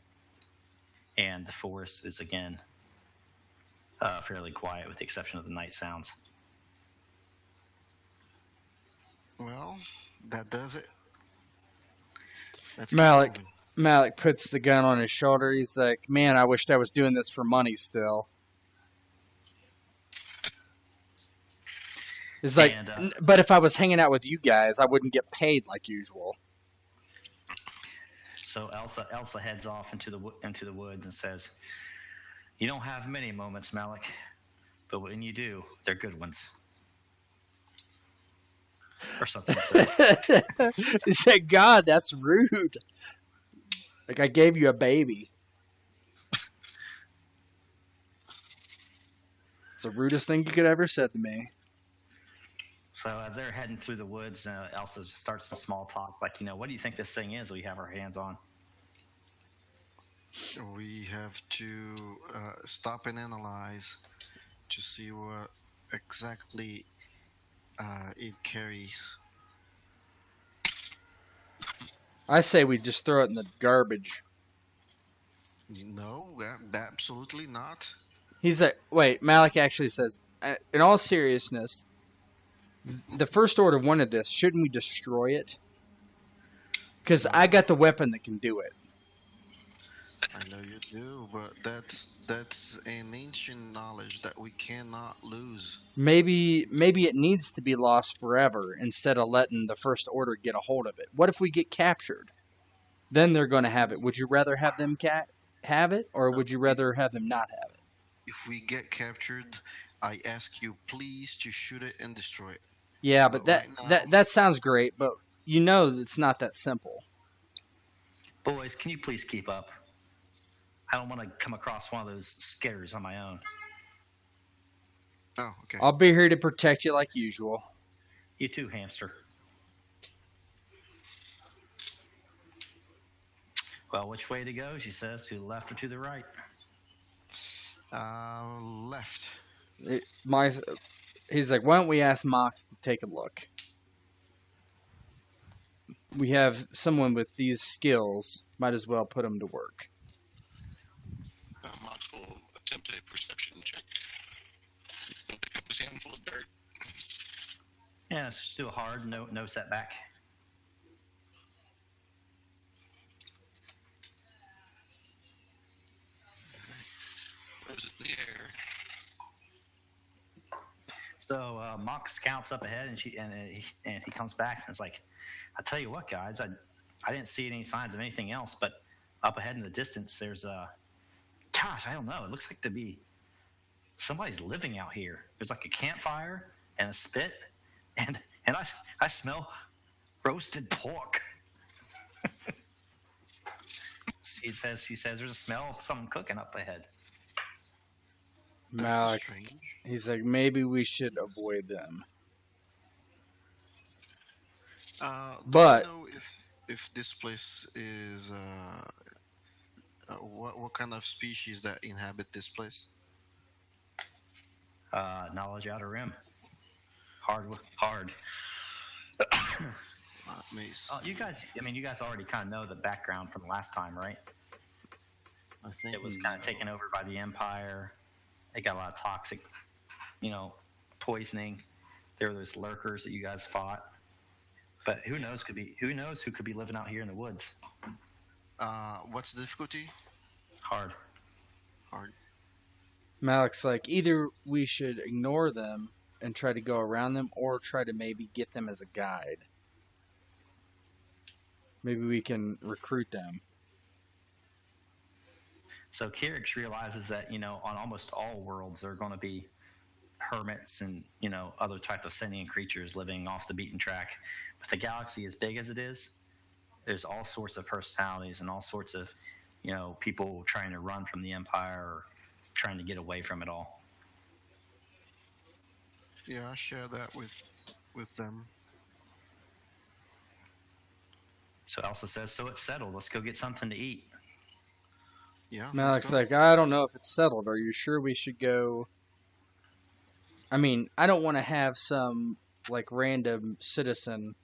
and the forest is again fairly quiet, with the exception of the night sounds. Well, that does it. Let's Malek keep moving. Malek puts the gun on his shoulder. He's like, "Man, I wished I was doing this for money still." It's like, but if I was hanging out with you guys, I wouldn't get paid like usual. So Elsa heads off into the woods and says, "You don't have many moments, Malek, but when you do, they're good ones." Or something like that. He said, "God, that's rude. Like I gave you a baby." It's the rudest thing you could ever said to me. So as they're heading through the woods, Elsa starts some small talk, like, what do you think this thing is we have our hands on? We have to stop and analyze to see what exactly it carries. I say we just throw it in the garbage. No, absolutely not. He's like, wait, Malek actually says, in all seriousness, the First Order wanted this. Shouldn't we destroy it? Because I got the weapon that can do it. I know you do, but that's an ancient knowledge that we cannot lose. Maybe it needs to be lost forever instead of letting the First Order get a hold of it. What if we get captured? Then they're going to have it. Would you rather have them have it, or would you rather have them not have it? If we get captured, I ask you please to shoot it and destroy it. Yeah, but that sounds great, but it's not that simple. Boys, can you please keep up? I don't want to come across one of those scares on my own. Oh, okay. I'll be here to protect you like usual. You too, hamster. Well, which way to go, she says, to the left or to the right? Left. He's like, why don't we ask Mox to take a look? We have someone with these skills. Might as well put him to work. Mox will attempt a perception check. He'll pick up his handful of dirt. Yeah, it's still hard. No setback. Throws it in the air. So Mox scouts up ahead, and he comes back and is like, "I tell you what, guys, I didn't see any signs of anything else, but up ahead in the distance, there's gosh, I don't know. It looks like to be somebody's living out here. There's like a campfire and a spit, and I smell roasted pork." He says there's a smell of something cooking up ahead. Malek, he's like, maybe we should avoid them. But do you know if this place is what kind of species that inhabit this place? Knowledge outer rim. Hard. You guys already kind of know the background from last time, right? I think It was kind of taken over by the Empire. They got a lot of toxic, poisoning. there were those lurkers that you guys fought. But who knows who could be living out here in the woods? What's the difficulty? Hard. Hard. Malek's like, either we should ignore them and try to go around them, or try to maybe get them as a guide. Maybe we can recruit them. So Kirix realizes that, on almost all worlds there are going to be hermits and, other type of sentient creatures living off the beaten track. With the galaxy as big as it is, there's all sorts of personalities and all sorts of, people trying to run from the Empire or trying to get away from it all. Yeah, I share that with them. So Elsa says, so it's settled. Let's go get something to eat. Yeah. Malek's like, I don't know if it's settled. Are you sure we should go? I mean, I don't want to have some, random citizen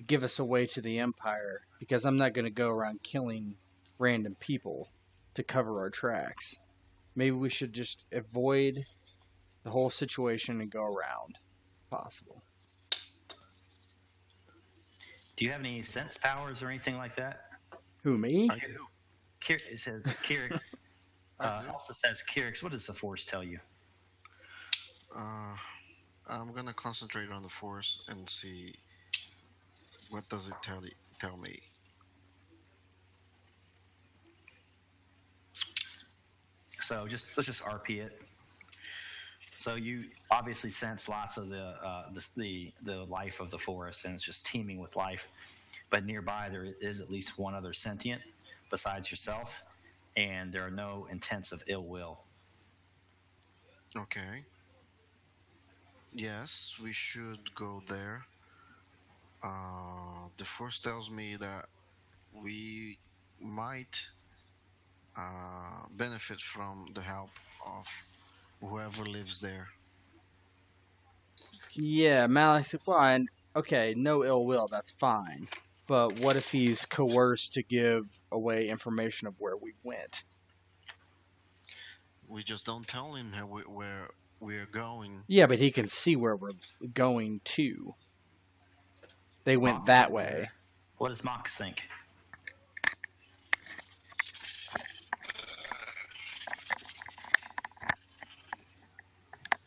give us away to the Empire, because I'm not going to go around killing random people to cover our tracks. Maybe we should just avoid the whole situation and go around, if possible. Do you have any sense powers or anything like that? Who, me? I do. It says, Kirix. Elsa says, Kirix, what does the Force tell you? I'm gonna concentrate on the Force and see what does it tell me. So let's just RP it. So you obviously sense lots of the life of the forest, and it's just teeming with life. But nearby there is at least one other sentient besides yourself, and there are no intents of ill will. Okay. Yes, we should go there. The Force tells me that we might benefit from the help of whoever lives there. Yeah, Malek's like, well, okay, no ill will, that's fine. But what if he's coerced to give away information of where we went? We just don't tell him where we're going. Yeah, but he can see where we're going to. They went that way. What does Mox think?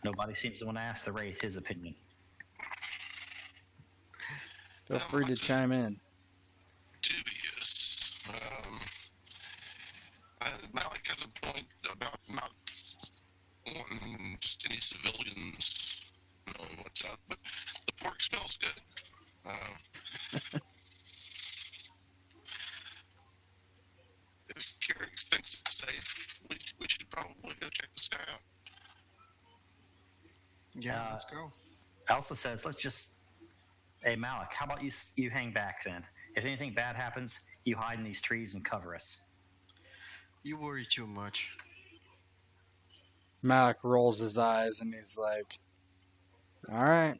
Nobody seems to want to ask the Wraith his opinion. Feel free to chime in. Dubious. Malek has a point about not wanting just any civilians knowing what's up, but the pork smells good. If Kirix thinks it's safe, we should probably go check this guy out. Yeah, let's go. Elsa says, hey Malek, how about you hang back then? If anything bad happens, you hide in these trees and cover us. You worry too much. Malek rolls his eyes and he's like, all right.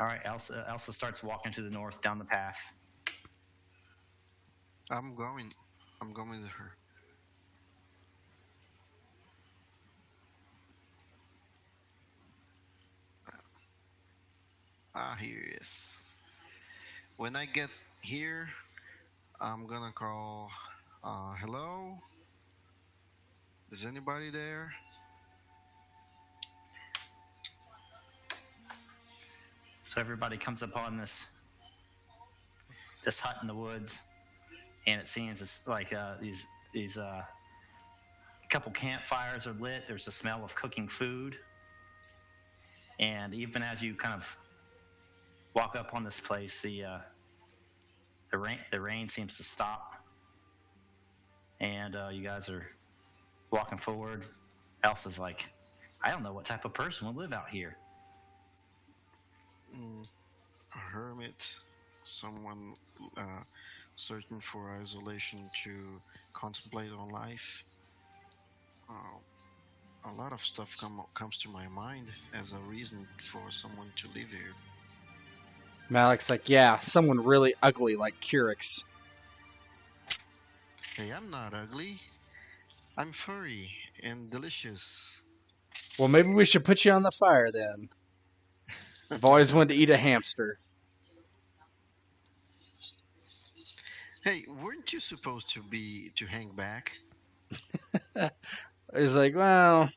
All right, Elsa starts walking to the north down the path. I'm going with her. Here he is. When I get here, I'm gonna call, hello? Is anybody there? So everybody comes upon this hut in the woods, and it seems it's like these couple campfires are lit. There's a smell of cooking food, and even as you kind of walk up on this place, the rain seems to stop, and you guys are walking forward. Elsa's like, I don't know what type of person would live out here. A hermit, someone searching for isolation to contemplate on life. A lot of stuff comes to my mind as a reason for someone to live here. Malek's like, yeah, someone really ugly like Kirix. Hey, I'm not ugly. I'm furry and delicious. Well, maybe we should put you on the fire then. I've always wanted to eat a hamster. Hey, weren't you supposed to hang back? It's like, well,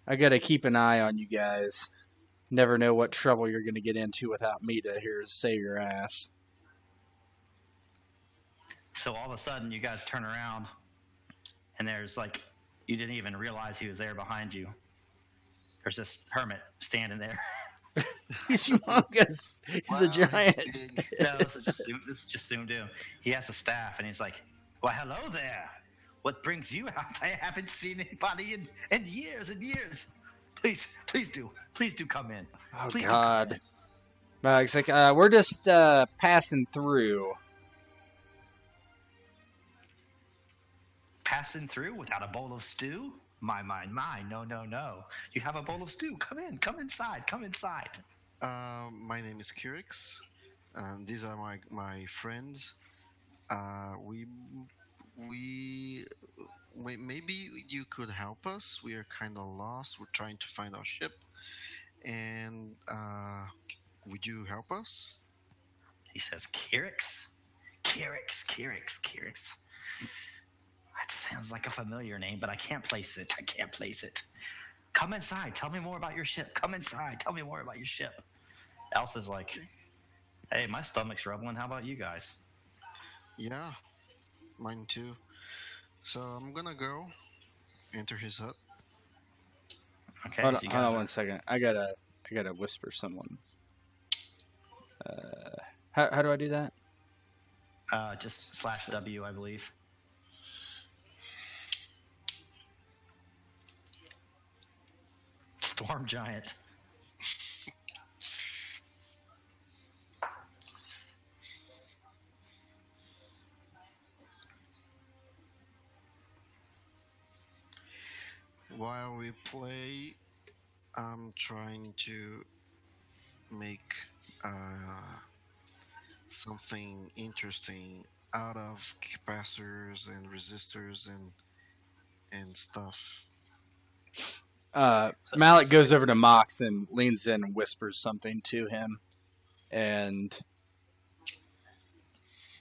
I gotta keep an eye on you guys. Never know what trouble you're gonna get into without me to here save your ass. So all of a sudden, you guys turn around, and there's like, you didn't even realize he was there behind you. There's this hermit standing there. He's humongous. He's a giant. No, this is just zoomed in. He has a staff, and he's like, "Why, hello there. What brings you out? I haven't seen anybody in years and years. Please do come in. Oh Please God. Malek's like, we're just passing through. Passing through without a bowl of stew? My. No. You have a bowl of stew. Come inside. My name is Kirix, and these are my friends. We maybe you could help us. We are kind of lost. We're trying to find our ship, and would you help us? He says, Kirix? Kirix. That sounds like a familiar name, but I can't place it. Come inside. Tell me more about your ship. Elsa's like, hey, my stomach's rumbling. How about you guys? Yeah, mine too. So I'm gonna go enter his hut. Okay, Hold so on, you hold guys on one second. I gotta whisper someone. How do I do that? just /W, I believe. Storm Giant. While we play, I'm trying to make something interesting out of capacitors and resistors and stuff. Malek goes over to Mox and leans in and whispers something to him, and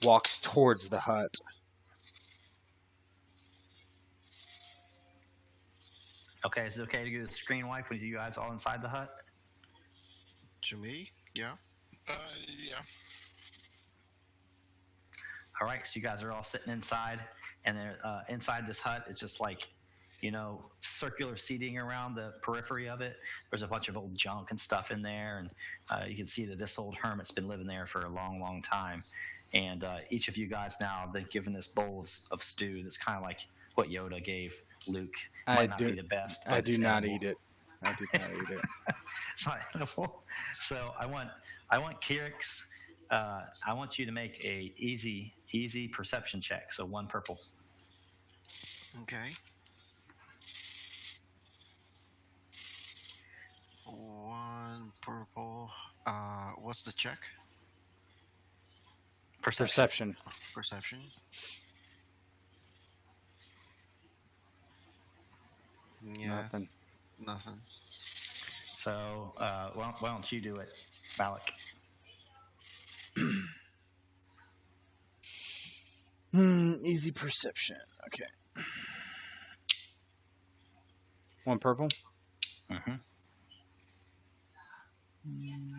walks towards the hut. Okay, is it okay to do the screen wipe with you guys all inside the hut? To me, yeah. Yeah. All right, so you guys are all sitting inside, and they're inside this hut. It's just like, circular seating around the periphery of it. There's a bunch of old junk and stuff in there, and you can see that this old hermit's been living there for a long, long time. And each of you guys now have been given this bowl of stew that's kind of like what Yoda gave Luke. Might not be the best. I but do it's not edible. eat it. I do not eat it. It's not edible. So I want Kirix. I want you to make a easy perception check. So 1 purple. Okay. 1 purple. What's the check? Perception. Perception. Yeah. Nothing. So why don't you do it, Malek? Easy perception. Okay. 1 purple. Mm-hmm.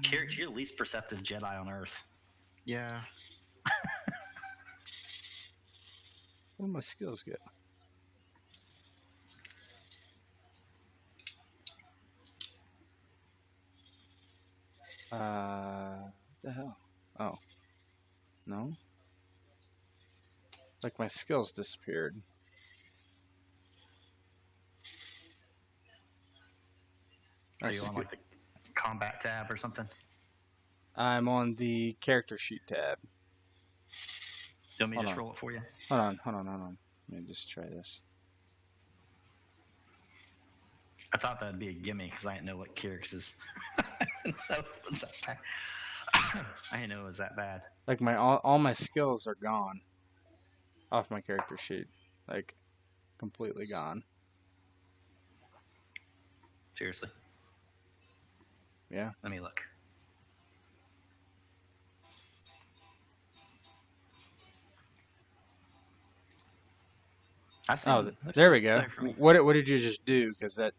Kirix, you're the least perceptive Jedi on Earth. Yeah. What do my skills get? What the hell? Oh. No? Like my skills disappeared. Are you on like the combat tab or something? I'm on the character sheet tab. You want me to just roll it for you? Hold on. Let me just try this. I thought that'd be a gimme because I didn't know what Kirix is. I didn't know it was that bad. Like all my skills are gone off my character sheet, like completely gone. Seriously? Yeah. Let me look. I see. Oh, there we go. What did you just do? Because that,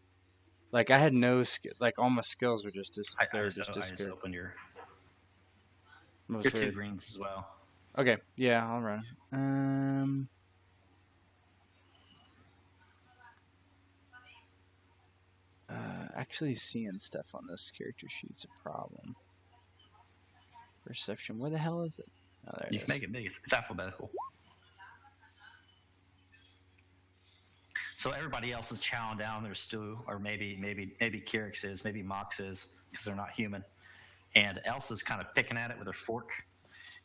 like, I had no skill. Like, all my skills were just I disappeared. just opened your Most two weird. greens as well. Okay, yeah, I'll run. Actually seeing stuff on this character sheet's a problem. Perception. Where the hell is it? Oh, there You it can is. make it big. It's alphabetical. So everybody else is chowing down their stew, or maybe Kirix is, maybe Mox is, because they're not human. And Elsa's kind of picking at it with her fork,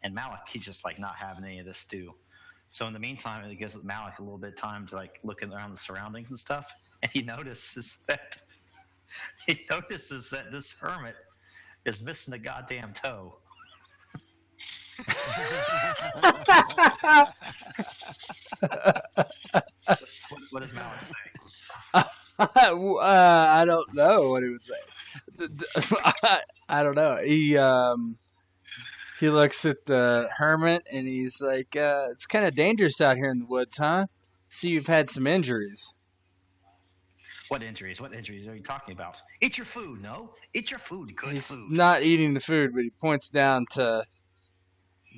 and Malek, he's just like not having any of this stew. So in the meantime, it gives Malek a little bit of time to like look around the surroundings and stuff, and he notices that this hermit is missing a goddamn toe. So what does Malek say? I don't know what he would say. I don't know. He looks at the hermit and he's like, "It's kind of dangerous out here in the woods, huh? See, you've had some injuries." What injuries? What injuries are you talking about? Eat your food, no? Eat your food, good He's food. not eating the food, but he points down to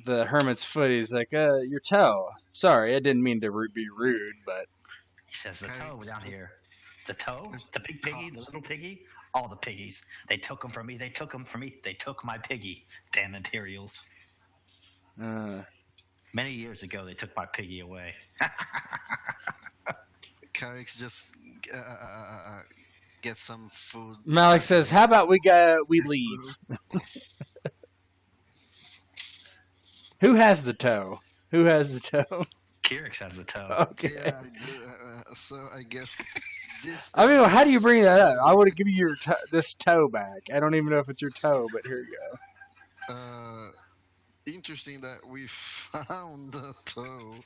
the hermit's foot. He's like, "Your toe. Sorry, I didn't mean to be rude, but." He says, the toe down here. The toe? The big piggy? The little piggy? All the piggies. They took them from me. They took them from me. They took my piggy. Damn Imperials. Many years ago, they took my piggy away. Kirix just get some food. Malek says, "How about we leave?" Who has the toe? Who has the toe? Kirix has the toe. Okay. Yeah, so I guess this. I mean, how do you bring that up? I want to give you your this toe back. I don't even know if it's your toe, but here you go. Interesting that we found the toe.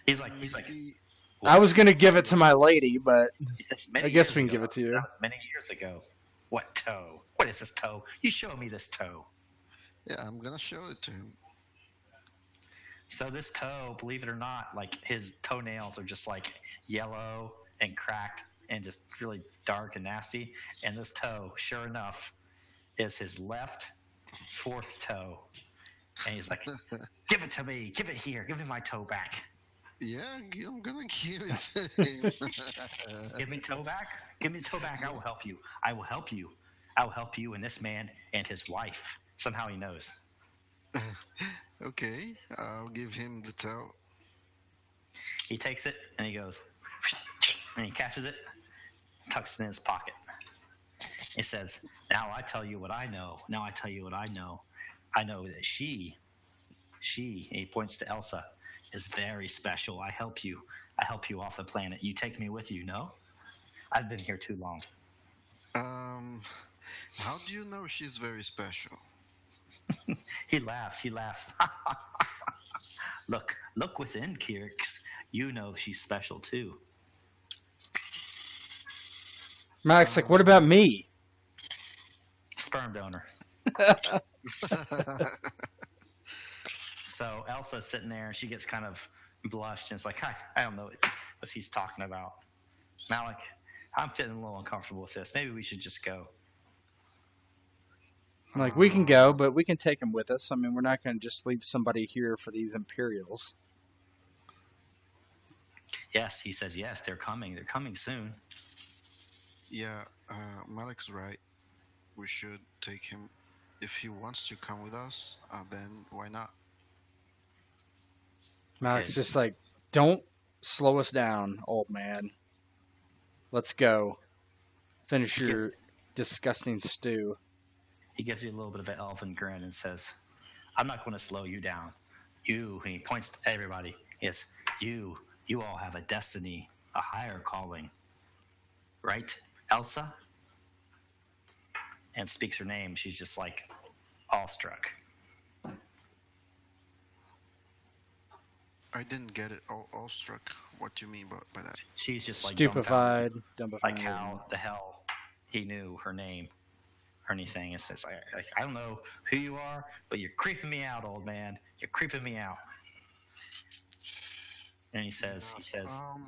He's like. I was gonna give it to my lady, but I guess we can give it to you. That was many years ago. What toe? What is this toe? You show me this toe. Yeah, I'm gonna show it to him. So this toe, believe it or not, like his toenails are just like yellow and cracked and just really dark and nasty. And this toe, sure enough, is his left fourth toe. And he's like, "Give it to me. Give it here. Give me my toe back." Yeah, I'm gonna give it to him. Give me toe back? Give me toe back. I will help you. I will help you. I will help you and this man and his wife. Somehow he knows. Okay, I'll give him the toe. He takes it and he goes, and he catches it, tucks it in his pocket. He says, "Now I tell you what I know. Now I tell you what I know. I know that she, and he points to Elsa, is very special. I help you. I help you off the planet. You take me with you, no? I've been here too long." How do you know she's very special? He laughs. Look within, Kirix. You know she's special too. Malek's like, "What about me?" Sperm donor. So Elsa's sitting there and she gets kind of blushed and it's like, I don't know what he's talking about. Malek, I'm feeling a little uncomfortable with this. Maybe we should just go. I'm like, we can go, but we can take him with us. I mean, we're not going to just leave somebody here for these Imperials. Yes, he says, yes, they're coming. They're coming soon. Yeah, Malek's right. We should take him. If he wants to come with us, then why not? Malek's just like, "Don't slow us down, old man. Let's go. Finish your disgusting stew." He gives you a little bit of an elfin grin and says, "I'm not going to slow you down. You," and he points to everybody, "yes, you all have a destiny, a higher calling. Right, Elsa?" And speaks her name. She's just like awestruck. I didn't get it. Awestruck. What do you mean by that? She's just like stupefied, like how the hell he knew her name or anything. It says, I don't know who you are, but you're creeping me out, old man. You're creeping me out. And he says,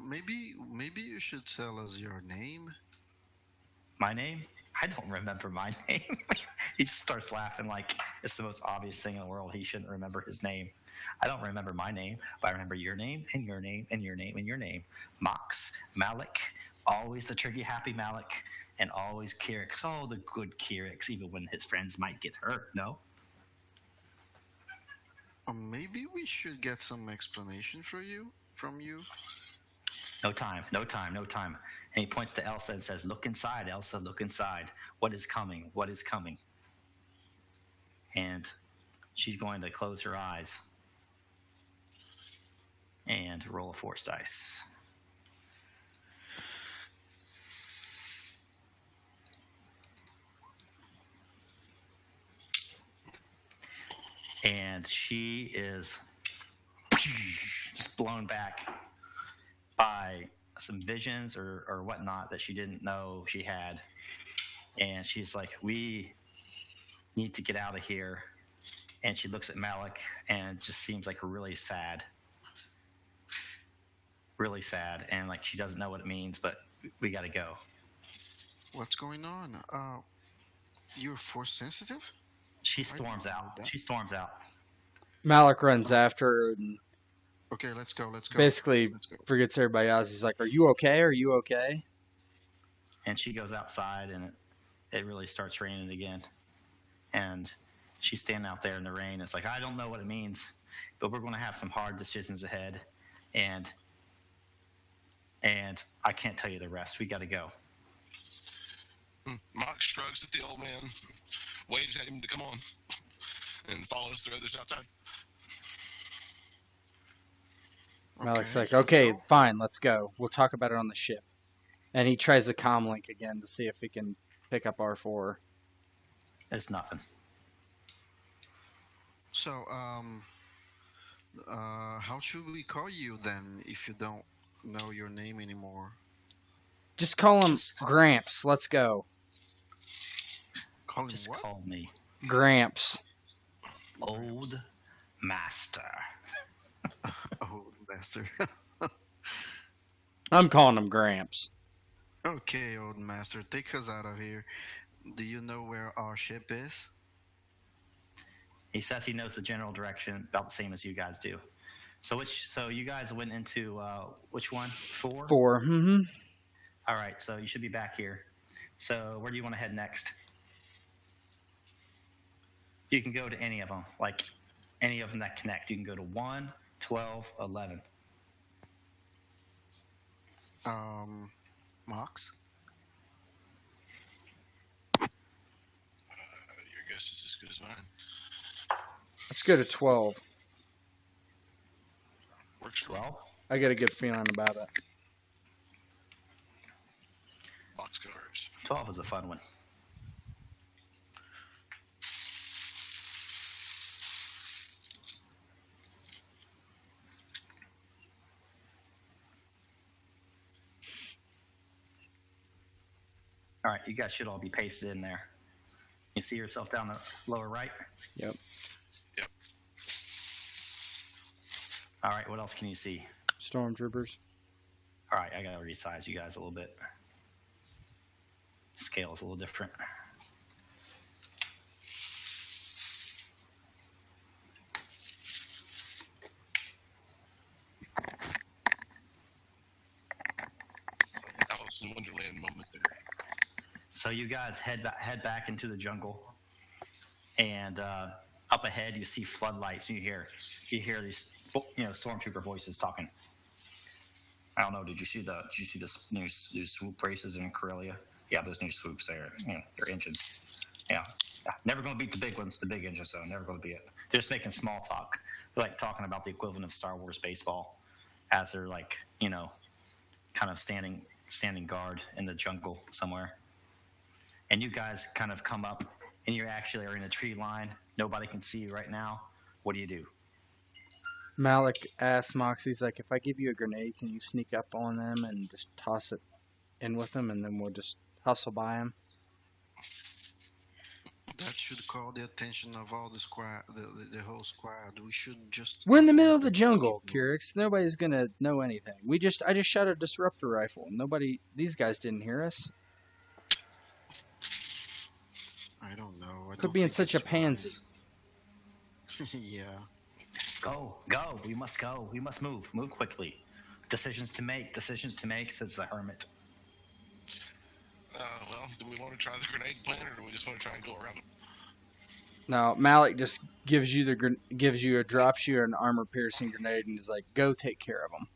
maybe you should tell us your name. my name? I don't remember my name. He just starts laughing like it's the most obvious thing in the world. He shouldn't remember his name. I don't remember my name, but I remember your name and your name and your name and your name. Mox, Malek, always the trigger happy Malek, and always Kirix. Oh, the good Kirix, even when his friends might get hurt. No? Maybe we should get some explanation from you. No time, no time, no time. And he points to Elsa and says, look inside, Elsa, look inside. What is coming? What is coming? And she's going to close her eyes and roll a force dice. And she is just blown back by some visions or whatnot that she didn't know she had. And she's like, we need to get out of here. And she looks at Malek and it just seems like really sad. Really sad. And like she doesn't know what it means, but we got to go. What's going on? You're force sensitive? She storms out. She storms out. Malek runs after her and Okay, let's go. basically forgets everybody else. He's like, "Are you okay? Are you okay?" And she goes outside, and it really starts raining again. And she's standing out there in the rain. It's like, I don't know what it means, but we're going to have some hard decisions ahead. And I can't tell you the rest. We got to go. Mock shrugs at the old man, waves at him to come on, and follows the others outside. Malek's like, "Okay, fine, let's go. We'll talk about it on the ship." And he tries the comlink again to see if he can pick up R4. It's nothing. So, how should we call you then if you don't know your name anymore? Just call him Gramps. Let's go. Call him Just what? call me Gramps. Old Master. Old master. I'm calling him Gramps. Okay, old master, take us out of here. Do you know where our ship is? He says he knows the general direction, about the same as you guys do. So you guys went into which one? 4? 4. Mm-hmm. All right, so you should be back here. So where do you want to head next? You can go to any of them, like any of them that connect. You can go to 1, 12, 11. Mox? Your guess is as good as mine. Let's go to 12. Works for me. 12? I got a good feeling about it. Boxcars. 12 is a fun one. All right, you guys should all be pasted in there. You see yourself down the lower right? Yep. Yep. All right, what else can you see? Stormtroopers. All right, I got to resize you guys a little bit. Scale is a little different. Alice in Wonderland moment there. So you guys head back into the jungle, and up ahead you see floodlights. You hear these stormtrooper voices talking. I don't know. Did you see the new swoop races in Corellia? Yeah, those new swoops there. Their engines. Yeah, never going to beat the big ones. The big engines, though, never going to beat it. They're just making small talk. They're like talking about the equivalent of Star Wars baseball, as they're like kind of standing guard in the jungle somewhere. And you guys kind of come up, and you actually are in a tree line. Nobody can see you right now. What do you do? Malek asks Moxie's like, "If I give you a grenade, can you sneak up on them and just toss it in with them, and then we'll just hustle by them?" That should call the attention of all the squad, the whole squad. We should just. We're in the avoid middle of the the jungle, people. Kirix. Nobody's gonna know anything. I just shot a disruptor rifle. These guys didn't hear us. I don't know. I Quit don't being think such a it's pansy. wise. Yeah. Go. We must go. We must move. Move quickly. Decisions to make, says the hermit. Well, do we want to try the grenade plan, or do we just want to try and go around it? Now Malek just gives you a drops you an armor piercing grenade and is like, go take care of them.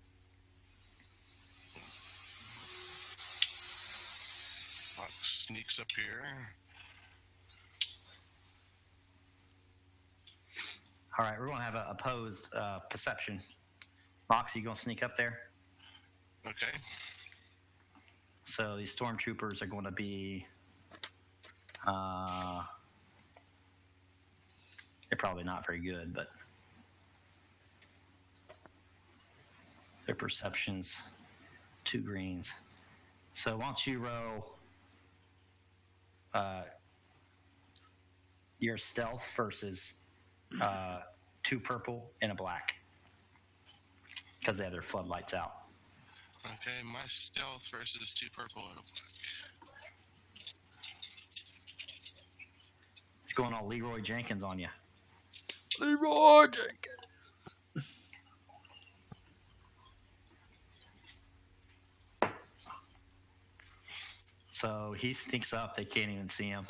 Like, sneaks up here. All right, we're going to have an opposed perception. Mox, you going to sneak up there? Okay. So these stormtroopers are going to be... they're probably not very good, but... their perception's 2 greens. So why don't you roll... your stealth versus 2 purple and a black. Because they have their floodlights out. Okay, my stealth versus 2 purple and a black. It's going all Leroy Jenkins on you. Leroy Jenkins. So he sneaks up. They can't even see him.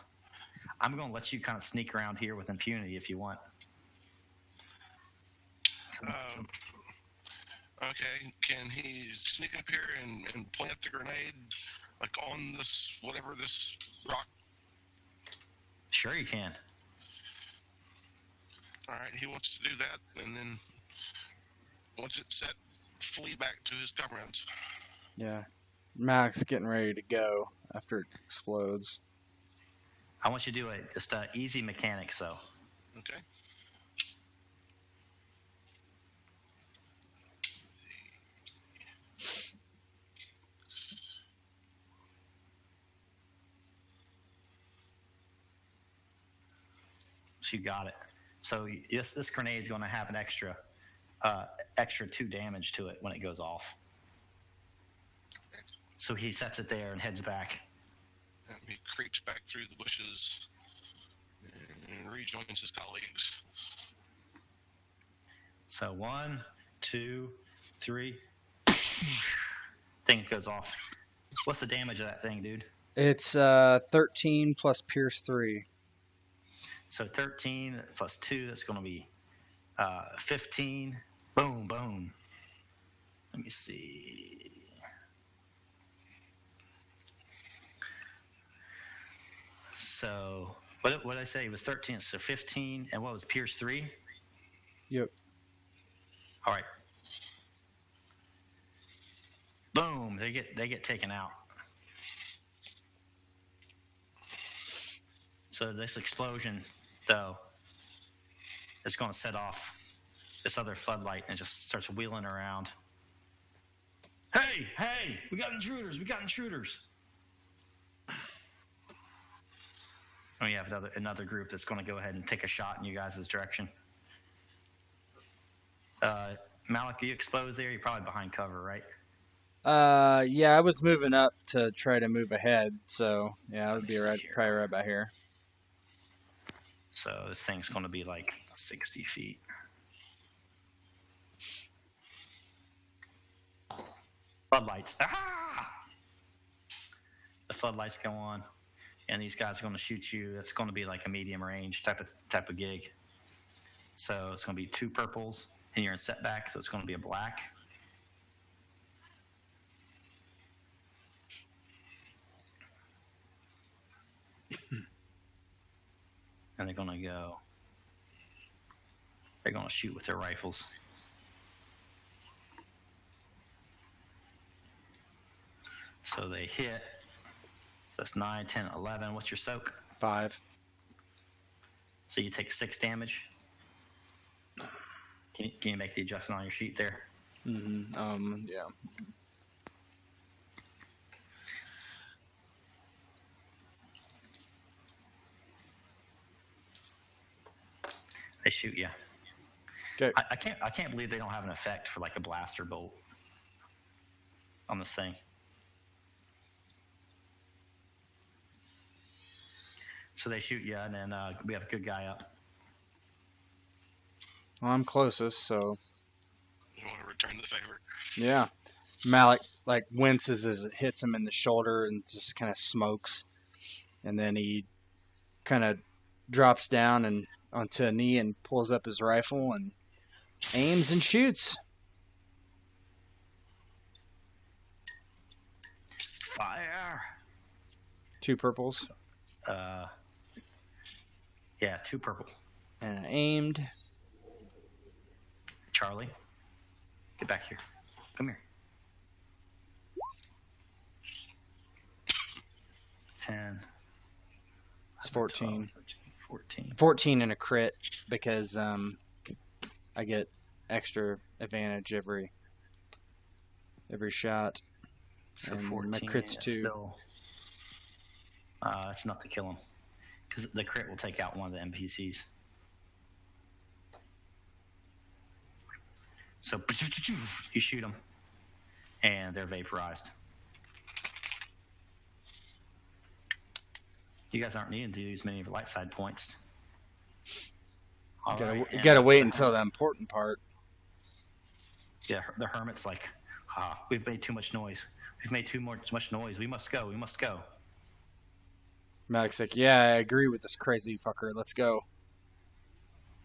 I'm going to let you kind of sneak around here with impunity if you want. Okay, can he sneak up here and plant the grenade, like on this, whatever this rock? Sure you can. All right, he wants to do that, and then once it's set, flee back to his comrades. Yeah. Max getting ready to go after it explodes. I want you to do it. Just easy mechanics, though. Okay. So you got it. So this grenade is going to have an extra 2 damage to it when it goes off. So he sets it there and heads back. And he creeps back through the bushes and rejoins his colleagues. So 1, 2, 3. Thing goes off. What's the damage of that thing, dude? It's 13 plus Pierce 3. So 13 plus 2, that's going to be 15. Boom, boom. Let me see. So, what did I say? It was 13, so 15. And what was Pierce 3? Yep. All right. Boom, they get taken out. So this explosion, though, is going to set off this other floodlight and just starts wheeling around. Hey, we got intruders. And we have another group that's going to go ahead and take a shot in you guys' direction. Malek, are you exposed there? You're probably behind cover, right? Yeah, I was moving up to try to move ahead, so yeah, I would be probably right about here. So this thing's going to be like 60 feet. Floodlights. Ah! The floodlights go on, and these guys are going to shoot you. That's going to be like a medium range type of gig. So it's going to be 2 purples, and you're in setback, so it's going to be a black. And they're going to shoot with their rifles. So they hit. So that's 9, 10, 11. What's your soak? 5. So you take 6 damage. Can you make the adjustment on your sheet there? Mm-hmm. Yeah. shoot you. Okay. I can't believe they don't have an effect for like a blaster bolt on this thing. So they shoot you, and then we have a good guy up. Well, I'm closest, so You want to return the favor? yeah. Malek like winces as it hits him in the shoulder and just kind of smokes, and then he kind of drops down and onto a knee and pulls up his rifle and aims and shoots. Fire! 2 purples. Yeah, 2 purple. And I aimed. Charlie, get back here. Come here. 10. It's 14. 14. 14 and a crit because I get extra advantage every shot. So and 14. My crit's 2. Still, it's enough to kill him because the crit will take out one of the NPCs. So you shoot them, and they're vaporized. You guys aren't needing to use many of your light side points. You gotta wait until the important part. Yeah, the hermit's like, we've made too much noise. We've made too much noise. We must go. We must go. Malek's like, yeah, I agree with this crazy fucker. Let's go.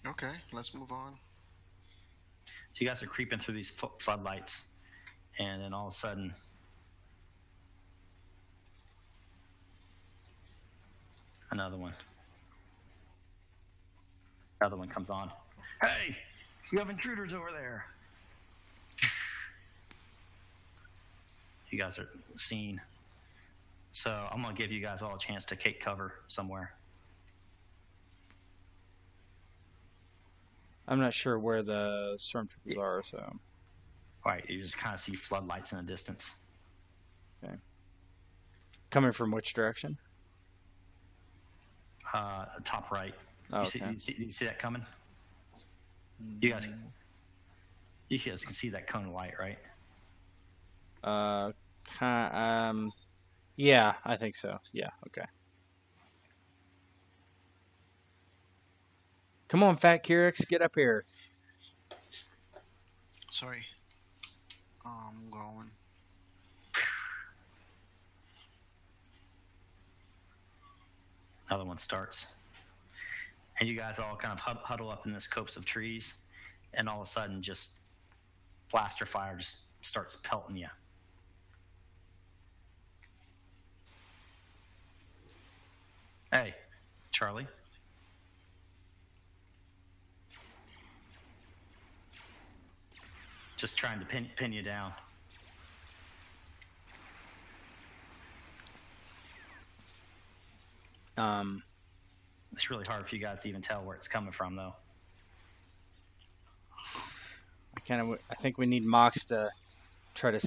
Okay, let's move on. So you guys are creeping through these floodlights, and then all of a sudden, another one comes on. Hey, you have intruders over there. You guys are seen. So I'm going to give you guys all a chance to take cover somewhere. I'm not sure where the stormtroopers are, so. All right, you just kind of see floodlights in the distance. Okay. Coming from which direction? Top right. Oh, You see that coming? You guys can see that cone of light, right? Yeah, I think so. Yeah, okay. Come on, Fat Kirix, get up here. Sorry. I'm going. Another one starts. And you guys all kind of huddle up in this copse of trees, and all of a sudden just blaster fire just starts pelting you. Hey, Charlie. Just trying to pin you down. It's really hard for you guys to even tell where it's coming from, though. I think we need Mox to try to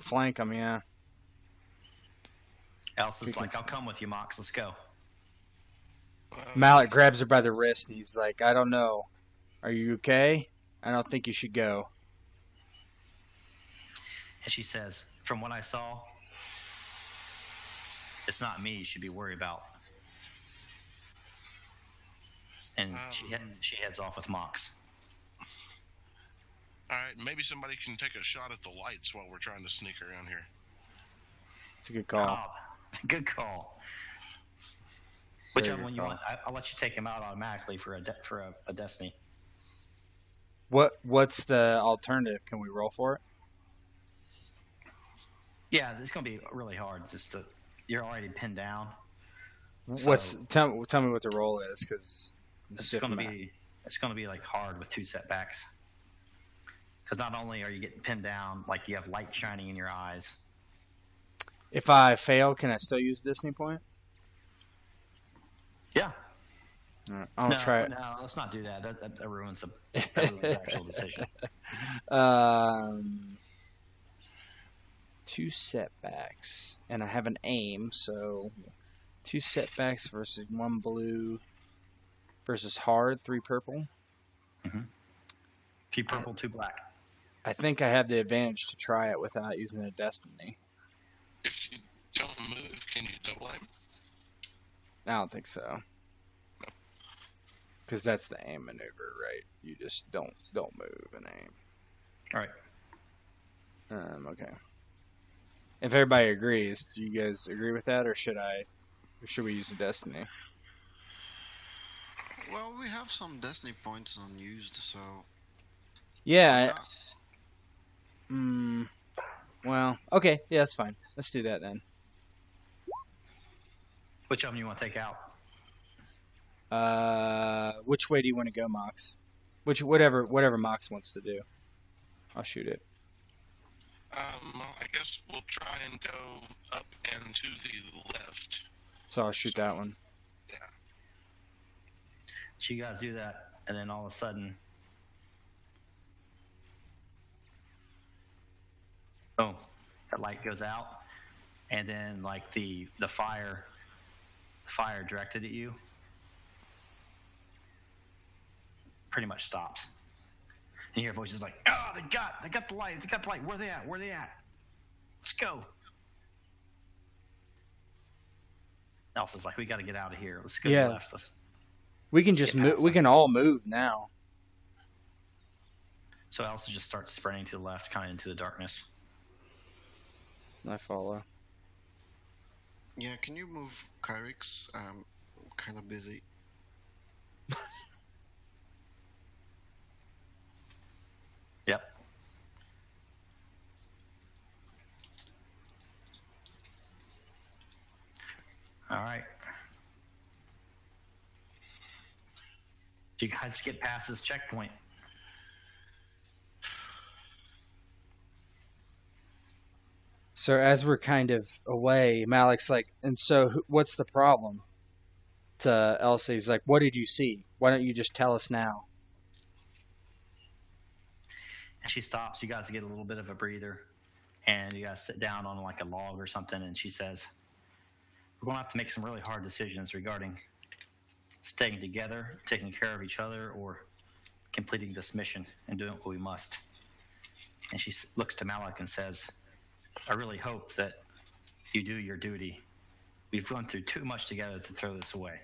flank him. Yeah. Elsa's like, I'll come with you, Mox. Let's go. Malek grabs her by the wrist and he's like, I don't know. Are you okay? I don't think you should go. And she says, from what I saw, it's not me you should be worried about. And she heads off with Mox. Alright, maybe somebody can take a shot at the lights while we're trying to sneak around here. It's a good call. Good call. Very Whichever good one you call. want, I'll let you take him out automatically for a Destiny. What's the alternative? Can we roll for it? Yeah, it's going to be really hard. You're already pinned down. Tell me what the roll is, because it's going to be like hard with 2 setbacks. Because not only are you getting pinned down, like you have light shining in your eyes. If I fail, can I still use a Disney point? Yeah. All right, I'll try it. No, let's not do that. That ruins the actual decision. 2 setbacks, and I have an aim, so 2 setbacks versus 1 blue versus hard, 3 purple. 2 purple, 2 black. I think I have the advantage to try it without using a destiny. If you don't move, can you double aim? I don't think so. Because that's the aim maneuver, right? You just don't move and aim. All right. Okay. If everybody agrees, do you guys agree with that, or should we use a destiny? Well, we have some destiny points unused, so Yeah. Well, okay. Yeah, that's fine. Let's do that then. Which of them you want to take out? Which way do you want to go, Mox? Whatever Mox wants to do. I'll shoot it. I guess we'll try and go up and to the left. So I'll shoot that one. Yeah. So you guys do that, and then all of a sudden, boom, that light goes out, and then like the fire directed at you pretty much stops. And you hear voices like, "Oh, they got the light! They got the light! Where they at? Where they at? Let's go!" Elsa's like, "We got to get out of here. Let's go to the left. We can just move. We can all move now." So Elsa just starts sprinting to the left, kind of into the darkness. I follow. yeah, can you move Kirix? I'm kind of busy. Yep. All right. You guys get past this checkpoint. So as we're kind of away, Malek's like, "And so what's the problem?" To Elsa, he's like, "What did you see? Why don't you just tell us now?" And she stops. You guys get a little bit of a breather, and you guys sit down on like a log or something, and she says, "We're going to have to make some really hard decisions regarding staying together, taking care of each other, or completing this mission and doing what we must." And she looks to Malek and says, "I really hope that you do your duty. We've gone through too much together to throw this away."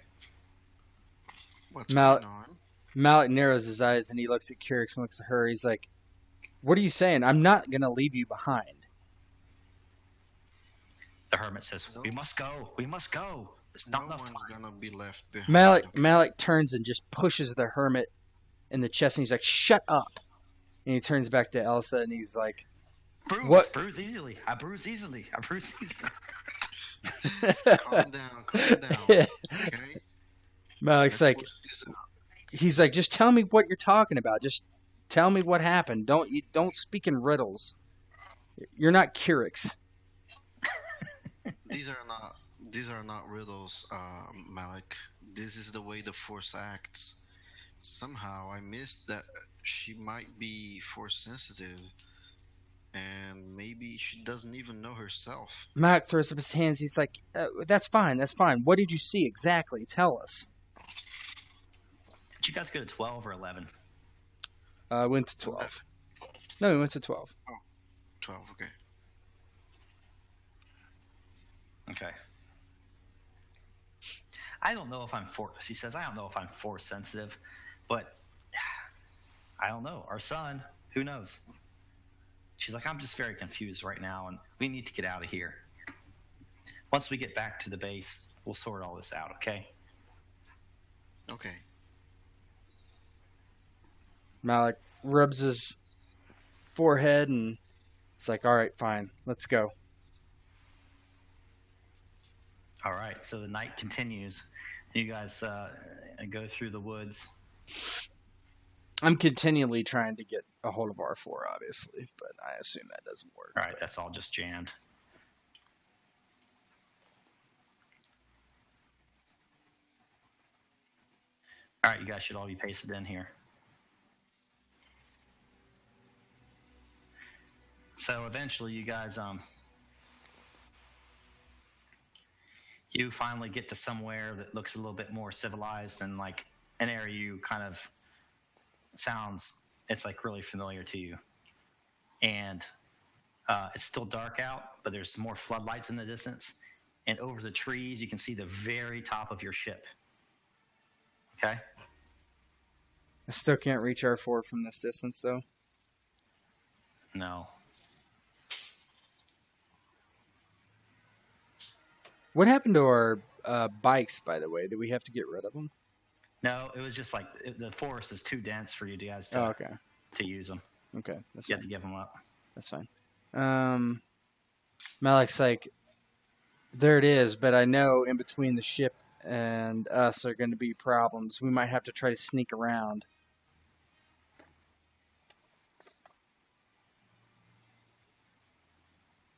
What's Malek- going on? Malek narrows his eyes and he looks at Kirix and looks at her. He's like, "What are you saying? I'm not going to leave you behind." The hermit says, "We must go. We must go. There's not No enough one's time." gonna be left behind. okay? Malek turns and just pushes the hermit in the chest, and he's like, "Shut up!" And he turns back to Elsa, and he's like, Bruise, What? bruise easily. I bruise easily. I bruise easily. Calm down, okay? Malek's Let's like, work this out. he's like, "Just tell me what you're talking about. Just tell me what happened. Don't speak in riddles. You're not Kirix." These are not riddles, Malek. This is the way the Force acts. Somehow I missed that she might be Force sensitive, and maybe she doesn't even know herself. Malek throws up his hands. He's like, "That's fine. That's fine. What did you see exactly? Tell us." Did you guys go to 12 or 11? I went to 12. No, we went to 12. 12, okay. Okay. I don't know if I'm force. She says, "I don't know if I'm force sensitive, but I don't know. Our son, who knows?" She's like, "I'm just very confused right now, and we need to get out of here. Once we get back to the base, we'll sort all this out, okay?" Okay. Malek rubs his forehead and it's like, "All right, fine. Let's go." All right. So the night continues. You guys go through the woods. I'm continually trying to get a hold of R4, obviously, but I assume that doesn't work. All right. That's all just jammed. All right. You guys should all be pasted in here. So eventually you guys you finally get to somewhere that looks a little bit more civilized and like an area you kind of it's like really familiar to you. And it's still dark out, but there's more floodlights in the distance. And over the trees, you can see the very top of your ship. Okay? I still can't reach R4 from this distance, though. No. What happened to our bikes, by the way? Did we have to get rid of them? No, it was just like the forest is too dense for you guys to use them. Okay, that's you fine. have to give them up. That's fine. Malek's like, there it is, but I know in between the ship and us are going to be problems. We might have to try to sneak around.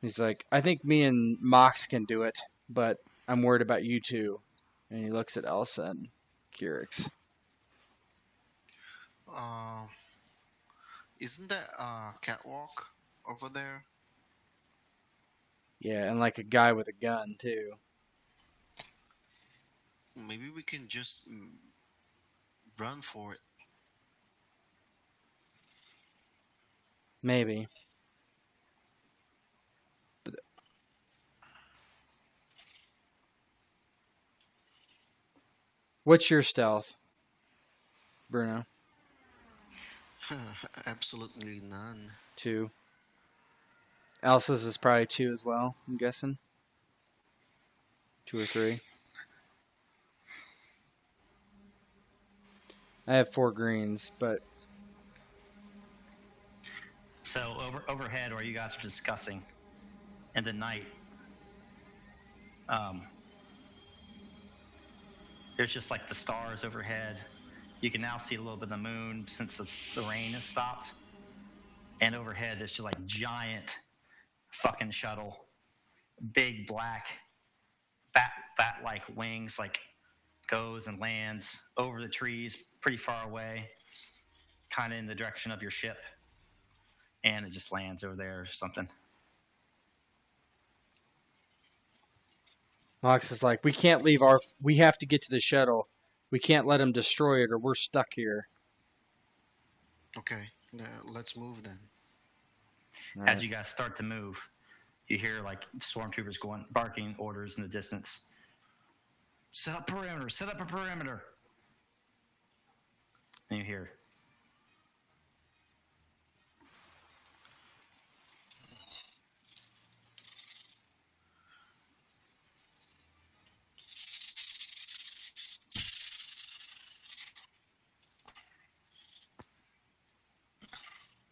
He's like, I think me and Mox can do it, but I'm worried about you two. And he looks at Elsa and Kirix. Isn't that a catwalk over there? Yeah, and like a guy with a gun, too. Maybe we can just run for it. Maybe. What's your stealth, Bruno? Absolutely none. 2. Elsa's is probably 2 as well, I'm guessing. 2 or 3. I have 4 greens, but... So overhead, where you guys are discussing in the night, there's just like the stars overhead. You can now see a little bit of the moon since the rain has stopped. And overhead, there's just like giant fucking shuttle, big black bat-like wings, like goes and lands over the trees, pretty far away, kind of in the direction of your ship, and it just lands over there or something. Mox is like, we have to get to the shuttle. We can't let him destroy it or we're stuck here. Okay, let's move then. Right. As you guys start to move, you hear like stormtroopers barking orders in the distance. Set up a perimeter. And you hear.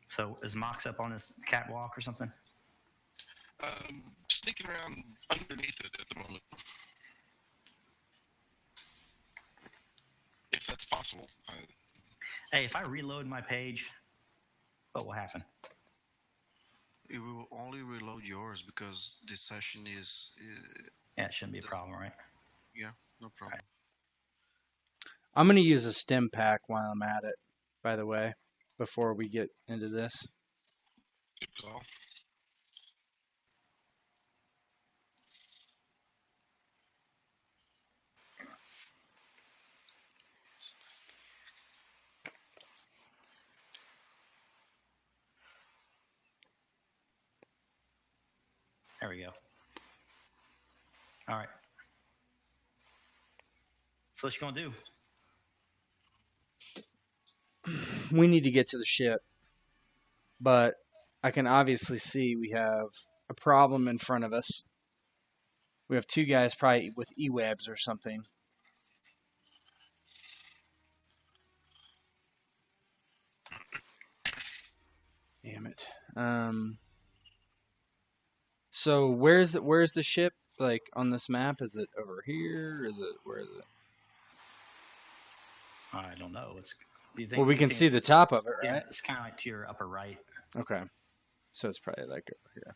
So is Mox up on this catwalk or something? Sneaking around underneath it at the moment. If that's possible. Hey, if I reload my page, what will happen? It will only reload yours because this session is... Yeah, it shouldn't be a problem, right? Yeah, no problem. Right. I'm going to use a stim pack while I'm at it, by the way, before we get into this. Good call. There we go. All right. So what you gonna do? We need to get to the ship, but I can obviously see we have a problem in front of us. We have 2 guys probably with E-webs or something. Damn it. So where's the ship? Like on this map? Is it over here? Where is it? I don't know. Well, we can see the top of it, right? Yeah, it's kind of like to your upper right. Okay. So it's probably like over here.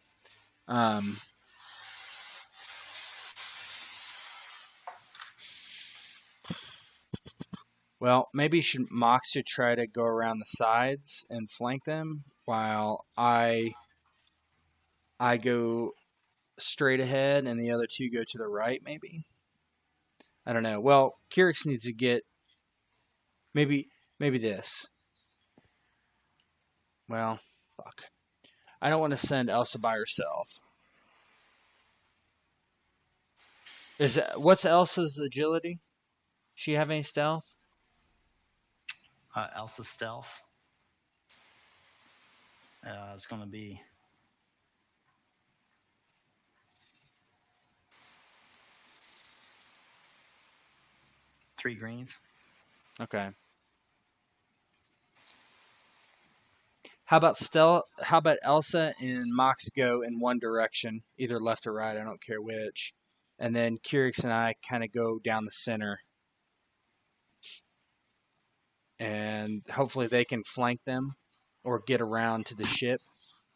Well, maybe Mox should try to go around the sides and flank them while I go straight ahead and the other 2 go to the right, maybe? I don't know. Well, Kirix needs to get Maybe this. Well, fuck. I don't want to send Elsa by herself. What's Elsa's agility? She have any stealth? Elsa's stealth. It's going to be 3 greens. Okay. How about Elsa and Mox go in one direction, either left or right, I don't care which. And then Kirix and I kind of go down the center. And hopefully they can flank them or get around to the ship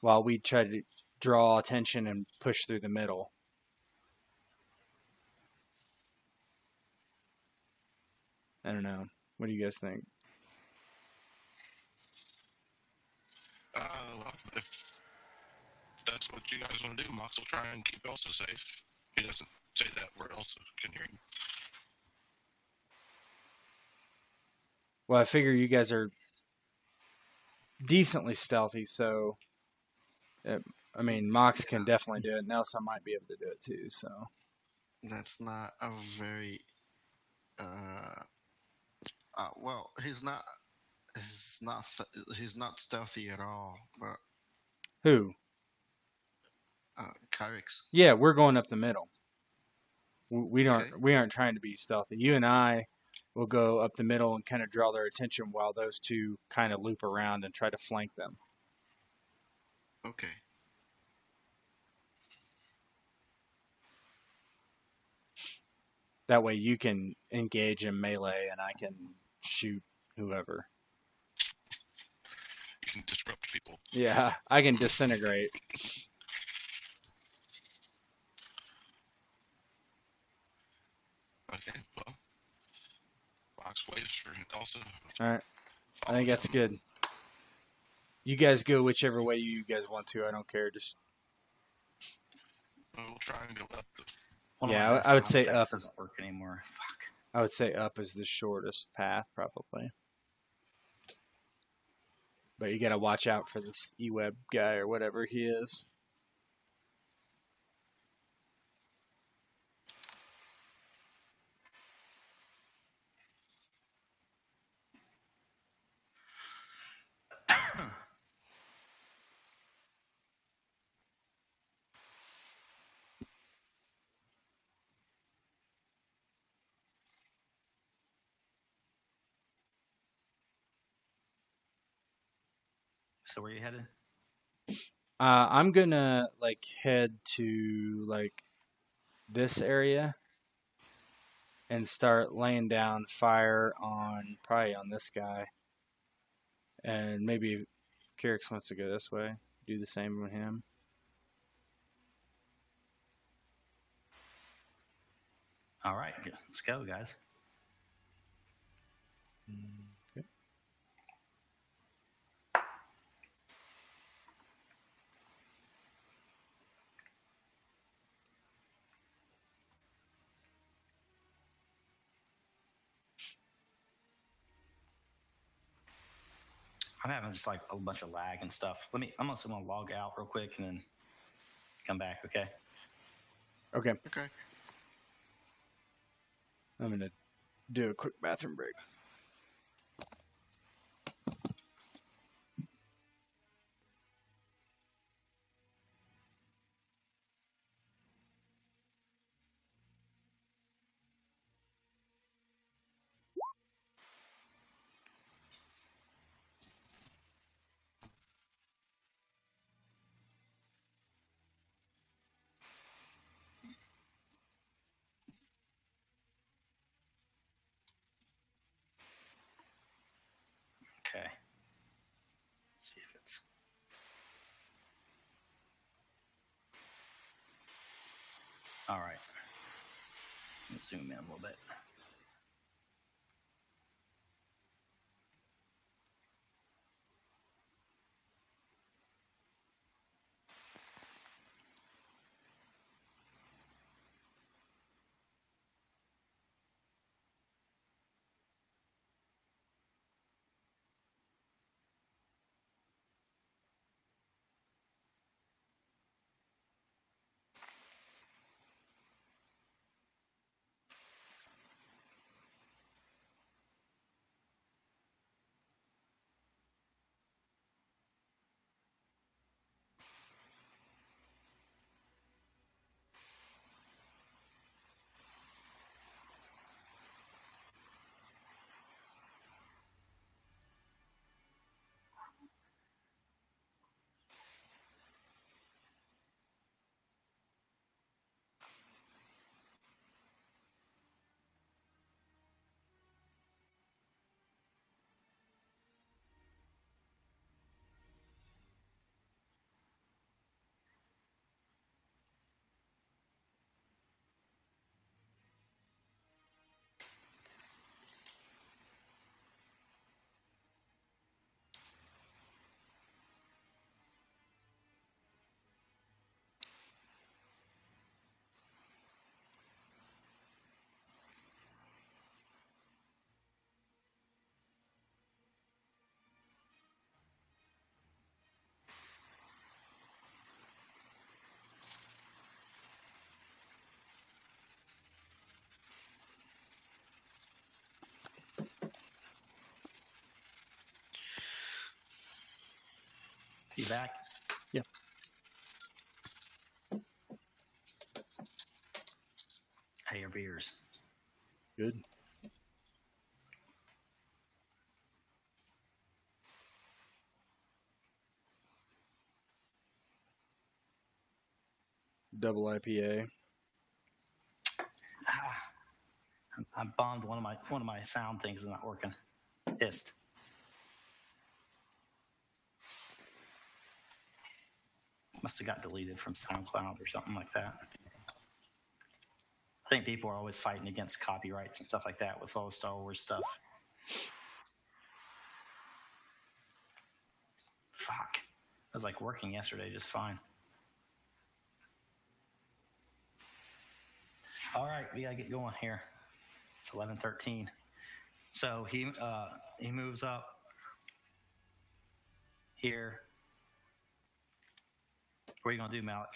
while we try to draw attention and push through the middle. I don't know. What do you guys think? Well, if that's what you guys want to do, Mox will try and keep Elsa safe. He doesn't say that where Elsa can hear him. Well, I figure you guys are decently stealthy, so I mean, Mox can definitely do it. Elsa might be able to do it too. So That's not a very. Well, he's not. He's not stealthy at all. But who? Kirix. Yeah, we're going up the middle. We don't. Okay. We aren't trying to be stealthy. You and I will go up the middle and kind of draw their attention while those two kind of loop around and try to flank them. Okay. That way you can engage in melee and I can shoot whoever. You can disrupt people. Yeah, I can disintegrate. Okay, well, Mox waves for Elsa. All right, I think that's good. You guys go whichever way you guys want to. I don't care. Just We'll try and go up the. Yeah, I would say up. Doesn't work anymore. Fuck. I would say up is the shortest path, probably. But you gotta watch out for this E-Web guy or whatever he is. So where you headed? I'm gonna head to this area and start laying down fire on probably on this guy, and maybe Kirix wants to go this way. Do the same with him. All right, let's go, guys. Okay. I'm having just a bunch of lag and stuff. I'm also gonna log out real quick and then come back. Okay. Okay. Okay. I'm gonna do a quick bathroom break. Okay. Let's see if it's. All right. Let's zoom in a little bit. You back? Yeah. Hey, your beers. Good. Double IPA. I'm bummed. One of my sound things is not working. Pissed. Must have got deleted from SoundCloud or something like that. I think people are always fighting against copyrights and stuff like that with all the Star Wars stuff. Fuck. It was like working yesterday just fine. All right, we gotta get going here. It's 11:13. So he moves up here. What are you gonna do, Malek?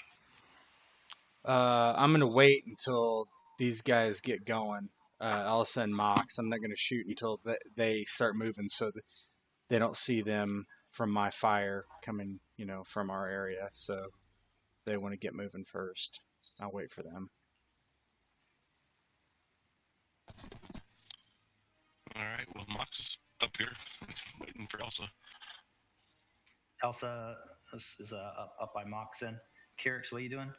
I'm gonna wait until these guys get going. I'll send Mox. I'm not gonna shoot until they start moving, so that they don't see them from my fire coming, from our area. So they want to get moving first. I'll wait for them. All right. Well, Mox is up here waiting for Elsa. Elsa is up by Mox then. Kirix, what are you doing?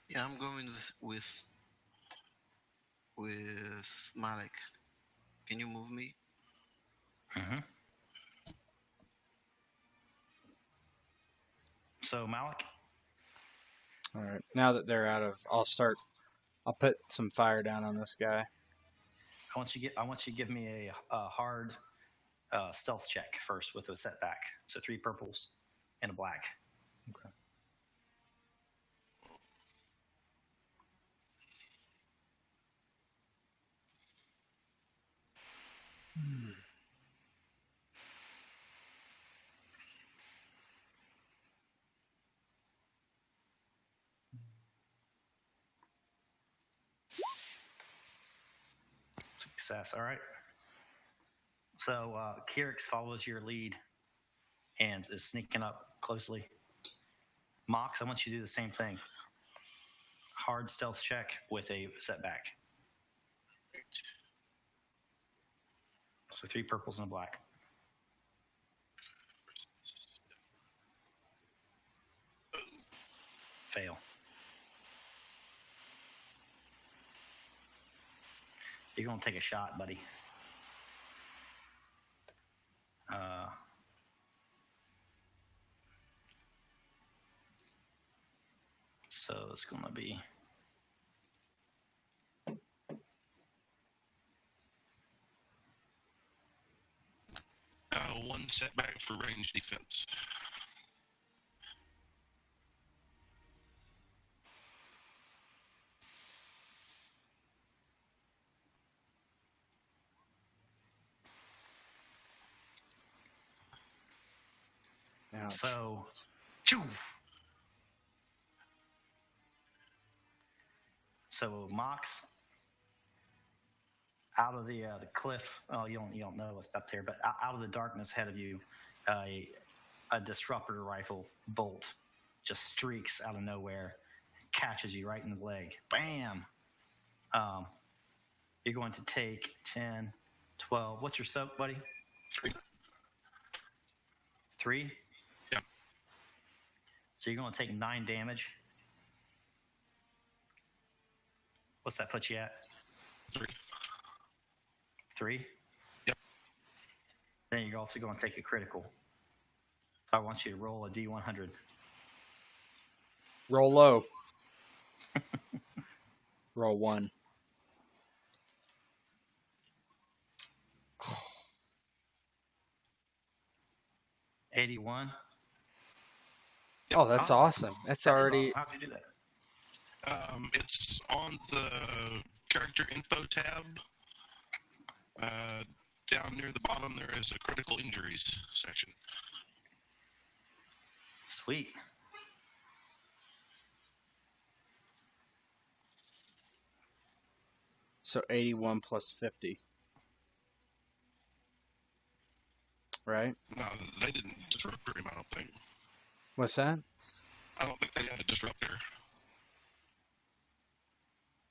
Yeah, I'm going with Malek. Can you move me? Mm-hmm. So Malek? All right. Now that they're out of, I'll put some fire down on this guy. I want you to give me a hard stealth check first with a setback. So 3 purples and a black. Okay. Success. All right. So Kirix follows your lead and is sneaking up closely. Mox, I want you to do the same thing. Hard stealth check with a setback. So 3 purples and a black. Fail. You're going to take a shot, buddy. So it's going to be... One setback for range defense. Ouch. So, Mox, out of the cliff. Oh, you don't know what's up there, but out of the darkness ahead of you, a disruptor rifle bolt just streaks out of nowhere, catches you right in the leg. Bam! You're going to take 10, 12. What's your soak, buddy? 3. 3? Yeah. So you're going to take 9 damage. What's that put you at? 3. 3? Yep. Then you're also going to take a critical. I want you to roll a D100. Roll low. Roll 1. $81. Oh, that's awesome. That's already. Awesome. How'd you do that? It's on the character info tab. Down near the bottom, there is a critical injuries section. Sweet. So 81 plus 50. Right? No, they didn't disrupt him, I don't think. What's that? I don't think they had a disruptor.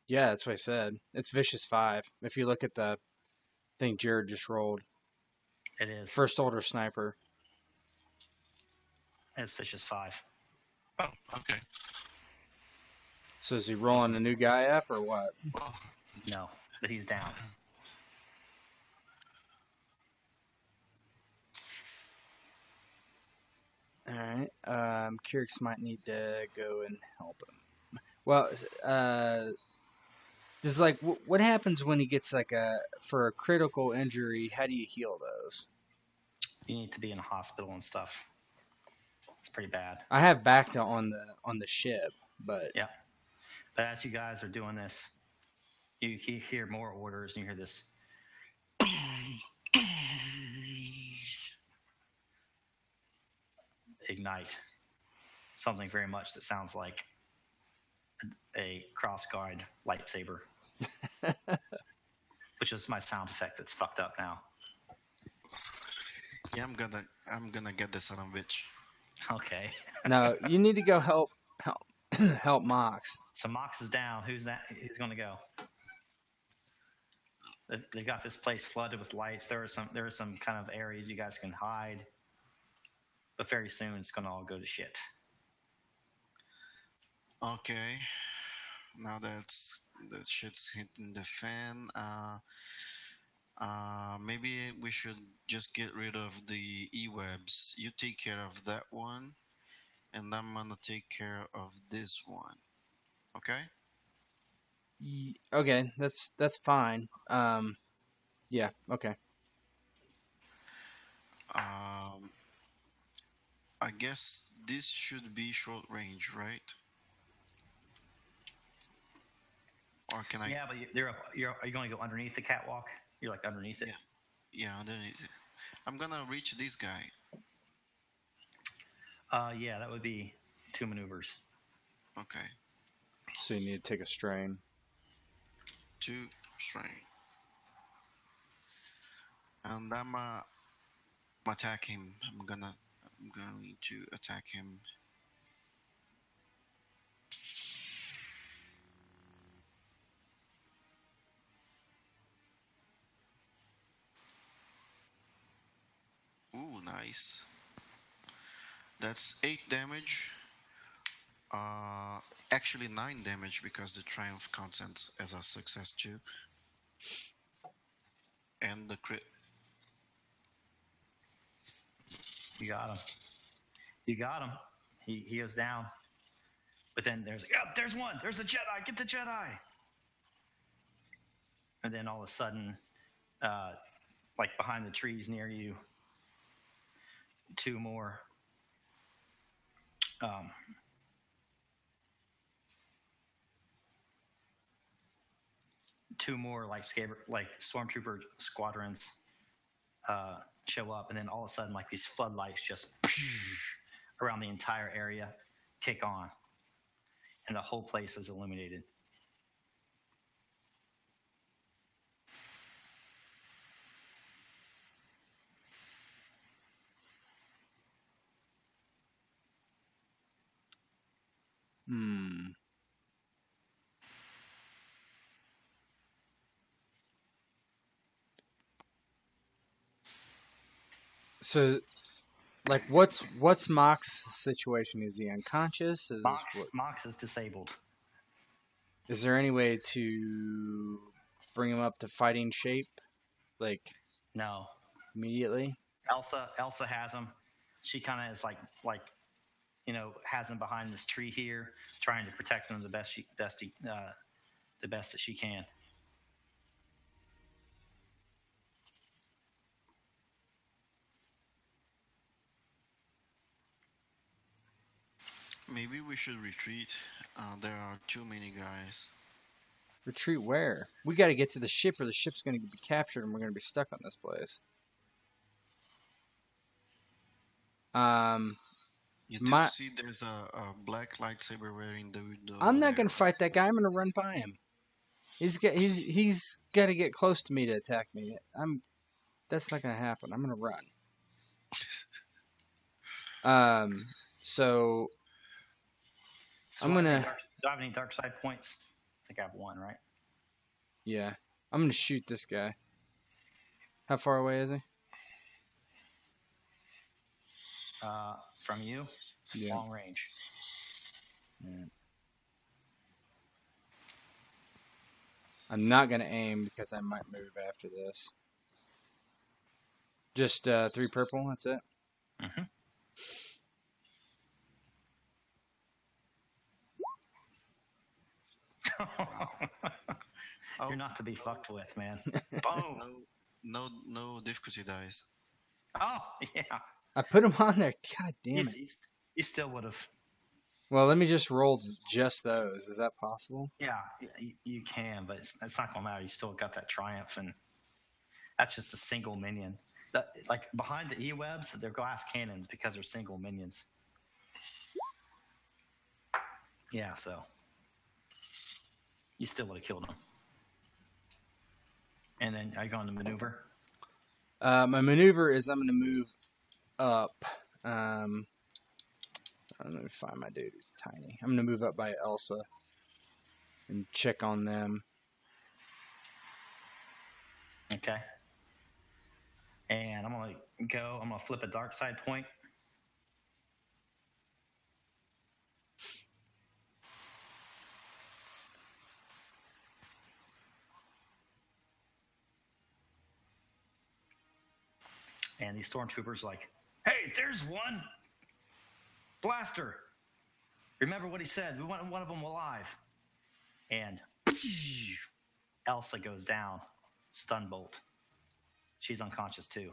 Yeah, that's what I said. It's Vicious 5. If you look at the thing Jared just rolled. It is. First order sniper. It's Vicious 5. Oh, okay. So is he rolling a new guy up or what? Well, No, but he's down. Alright. Kirix might need to go and help him. Well, does like what happens when he gets like for a critical injury? How do you heal those? You need to be in a hospital and stuff. It's pretty bad. I have Bacta on the ship, but Yeah. But as you guys are doing this, you hear more orders and you hear this. Ignite. Something very much that sounds like a cross-guard lightsaber. Which is my sound effect that's fucked up now. Yeah, I'm gonna get this son of a bitch. Okay. no, you need to go help Mox. So Mox is down. Who's that? Who's going to go? They got this place flooded with lights. There are some kind of areas you guys can hide, but very soon it's going to all go to shit. Okay. Now that shit's hitting the fan, maybe we should just get rid of the e-webs. You take care of that one, and I'm gonna take care of this one. Okay? Okay, that's fine. Yeah, okay. I guess this should be short range, right? Or can I? Yeah, but are you going to go underneath the catwalk? You're like underneath it. Yeah, underneath it. I'm gonna reach this guy. Yeah, that would be 2 maneuvers. Okay. So you need to take a strain. 2 strain. And I'm attack him. I'm going to attack him. Ooh, nice. That's 8 damage. Actually 9 damage because the triumph counts as a success too. And the crit. You got him. He is down. But then there's one. There's a Jedi. Get the Jedi. And then all of a sudden, like behind the trees near you, 2 more. Two more like stormtrooper squadrons show up, and then all of a sudden, like these floodlights just around the entire area kick on, and the whole place is illuminated. So, like, what's Mox's situation? Is he unconscious? Mox is disabled. Is there any way to bring him up to fighting shape, like No. immediately? Elsa has him. She kind of is like has him behind this tree here, trying to protect him the best that she can. Maybe we should retreat. There are too many guys. Retreat where? We got to get to the ship, or the ship's going to be captured, and we're going to be stuck on this place. You do see there's a black lightsaber wearing the I'm not going to fight that guy. I'm going to run by him. He's got to get close to me to attack me. That's not going to happen. I'm going to run. So I'm do I have gonna. any do I have any dark side points? I think I have one, right? Yeah, I'm gonna shoot this guy. How far away is he? From you, Yeah. long range. Yeah. I'm not gonna aim because I might move after this. Just 3 purple. That's it. Mm-hmm. Oh, You're not to be fucked with, man. boom! No difficulty dice. Oh yeah. I put him on there. God You, damn it. you still would have. Well, let me just roll just those. Is that possible? Yeah, you can, but it's not gonna matter. You still got that triumph, and that's just a single minion. Like behind the E-webs, they're glass cannons because they're single minions. Yeah, so you still would have killed them. And then are you going to maneuver? My maneuver is I'm gonna move up. Let me find my dude. He's tiny. I'm gonna move up by Elsa and check on them. Okay. And I'm gonna flip a dark side point. And these stormtroopers like, hey, there's one blaster. Remember what he said. We want one of them alive. And Elsa goes down, stun bolt. She's unconscious too.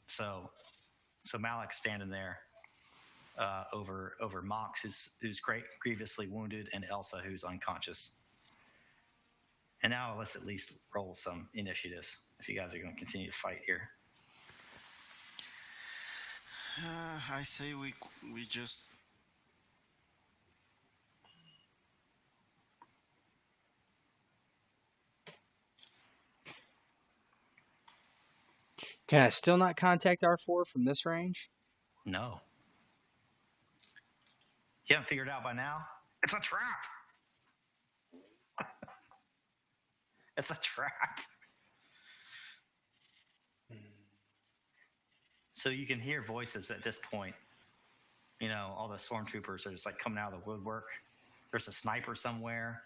So Malek's standing there over Mox, who's grievously wounded, and Elsa, who's unconscious. And now let's at least roll some initiatives if you guys are going to continue to fight here. I say we just. Can I still not contact R4 from this range? No. You haven't figured it out by now? It's a trap. It's a trap. So you can hear voices at this point. You know, all the stormtroopers are just like coming out of the woodwork. There's a sniper somewhere.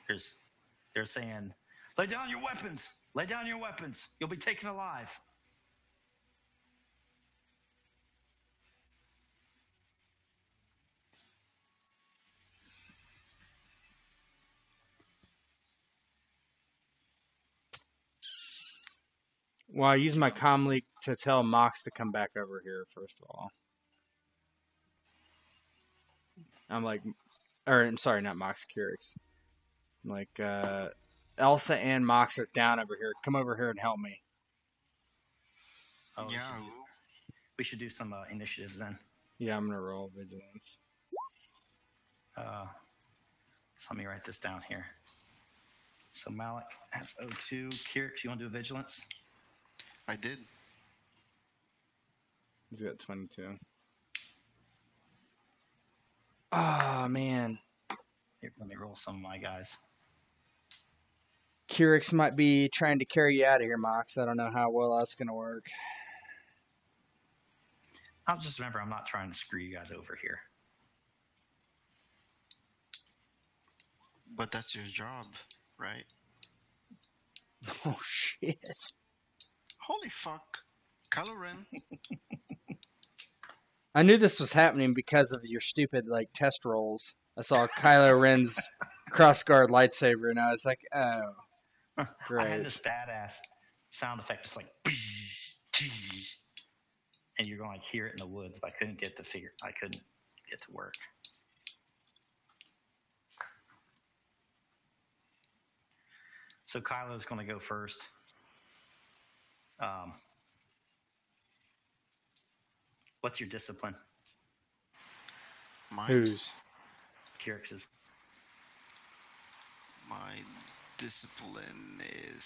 They're saying, lay down your weapons. Lay down your weapons. You'll be taken alive. Well, I use my comm leak to tell Mox to come back over here, first of all. I'm like, or I'm sorry, not Mox, Kirix. I'm like, Elsa and Mox are down over here. Come over here and help me. Oh, Yeah. we should do some initiatives then. Yeah, I'm gonna roll vigilance. So let me write this down here. So Malek has 02. Kirix, you want to do a vigilance? I did. He's got 22. Ah, man. Here, let me roll some of my guys. Kirix might be trying to carry you out of here, Mox. I don't know how well that's gonna work. I'll just remember I'm not trying to screw you guys over here. But that's your job, right? Oh, shit. Holy fuck. Kylo Ren. I knew this was happening because of your stupid, like, test rolls. I saw Kylo Ren's crossguard lightsaber, and I was like, oh, great. I had this badass sound effect, just like, and you're going to hear it in the woods, but I couldn't get to work. So Kylo's going to go first. What's your discipline? Mine. Whose? Kirix's. My discipline is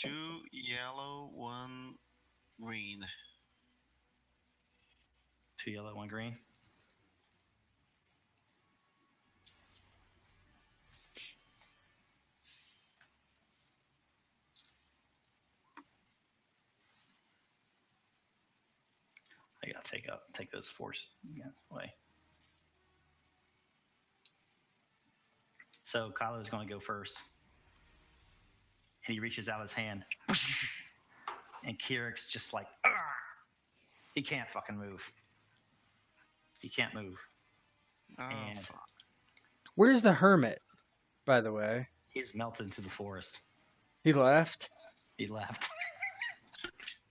2 yellow, 1 green. 2 yellow, 1 green. I gotta take those forces away. So Kylo's gonna go first. And he reaches out his hand. And Kirix just like, argh! He can't fucking move. He can't move. Oh, And fuck. Where's the hermit, by the way? he's melted into the forest. He left He left.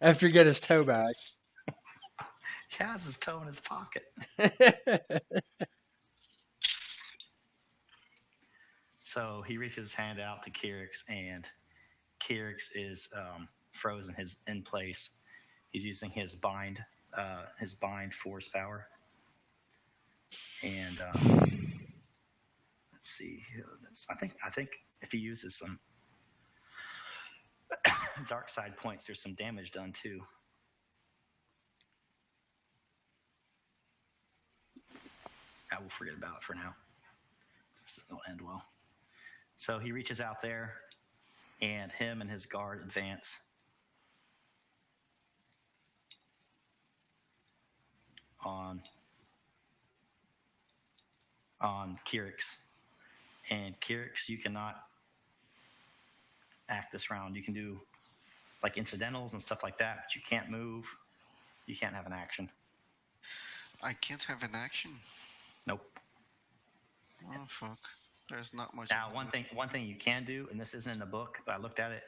after he got his toe back. He has his toe in his pocket. So he reaches his hand out to Kirix, and Kirix is frozen in place. He's using his bind force power. And let's see. I think if he uses some dark side points, there's some damage done too. I will forget about it for now. This is going to end well. So he reaches out there, and him and his guard advance. On Kirix. And Kirix, you cannot act this round. You can do like incidentals and stuff like that, but you can't move. You can't have an action. I can't have an action? Nope. Oh, fuck. There's not much. Now, one thing you can do, and this isn't in the book, but I looked at it.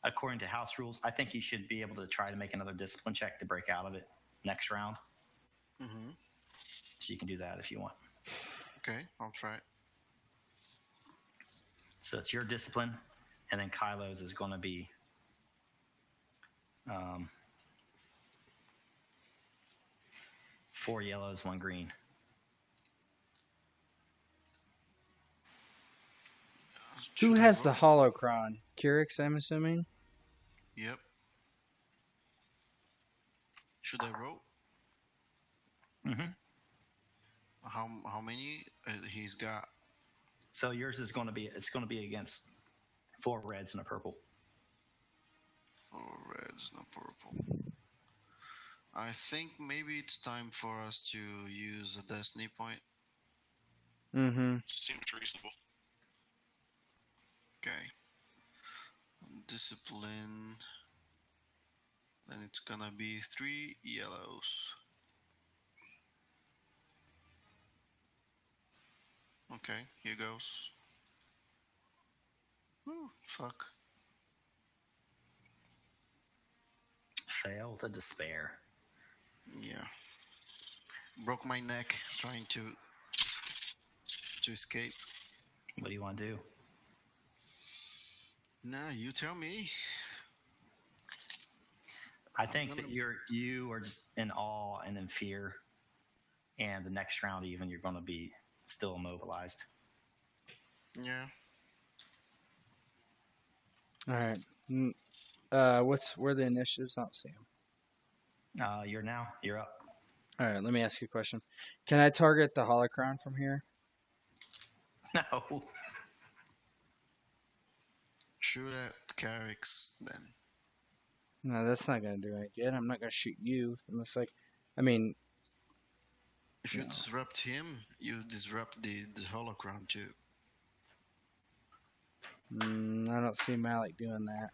According to house rules, I think you should be able to try to make another discipline check to break out of it next round. Mm-hmm. So you can do that if you want. Okay, I'll try it. So it's your discipline, and then Kylo's is going to be 4 yellows, 1 green. Who Should I has the roll? holocron? Kirix, I'm assuming? Yep. Should I roll? Mm-hmm. How many he's got? So yours is going to be against 4 reds and a purple. 4 reds, no purple. I think maybe it's time for us to use a destiny point. Mm-hmm. Seems reasonable. Okay. Discipline. Then it's gonna be 3 yellows. Okay, here goes. Ooh, fuck. Fail to despair. Yeah. Broke my neck trying to escape. What do you want to do? Nah, you tell me. I think that you are just in awe and in fear, and the next round even you're going to be still immobilized. Yeah. All right. Where are the initiatives? I don't see them. You're up. All right, let me ask you a question. Can I target the holocron from here? No. Shoot at Kirix then. No, that's not going to do any good. I'm not going to shoot you. Unless, I mean... If you No. disrupt him, you disrupt the holocron too. I don't see Malek doing that.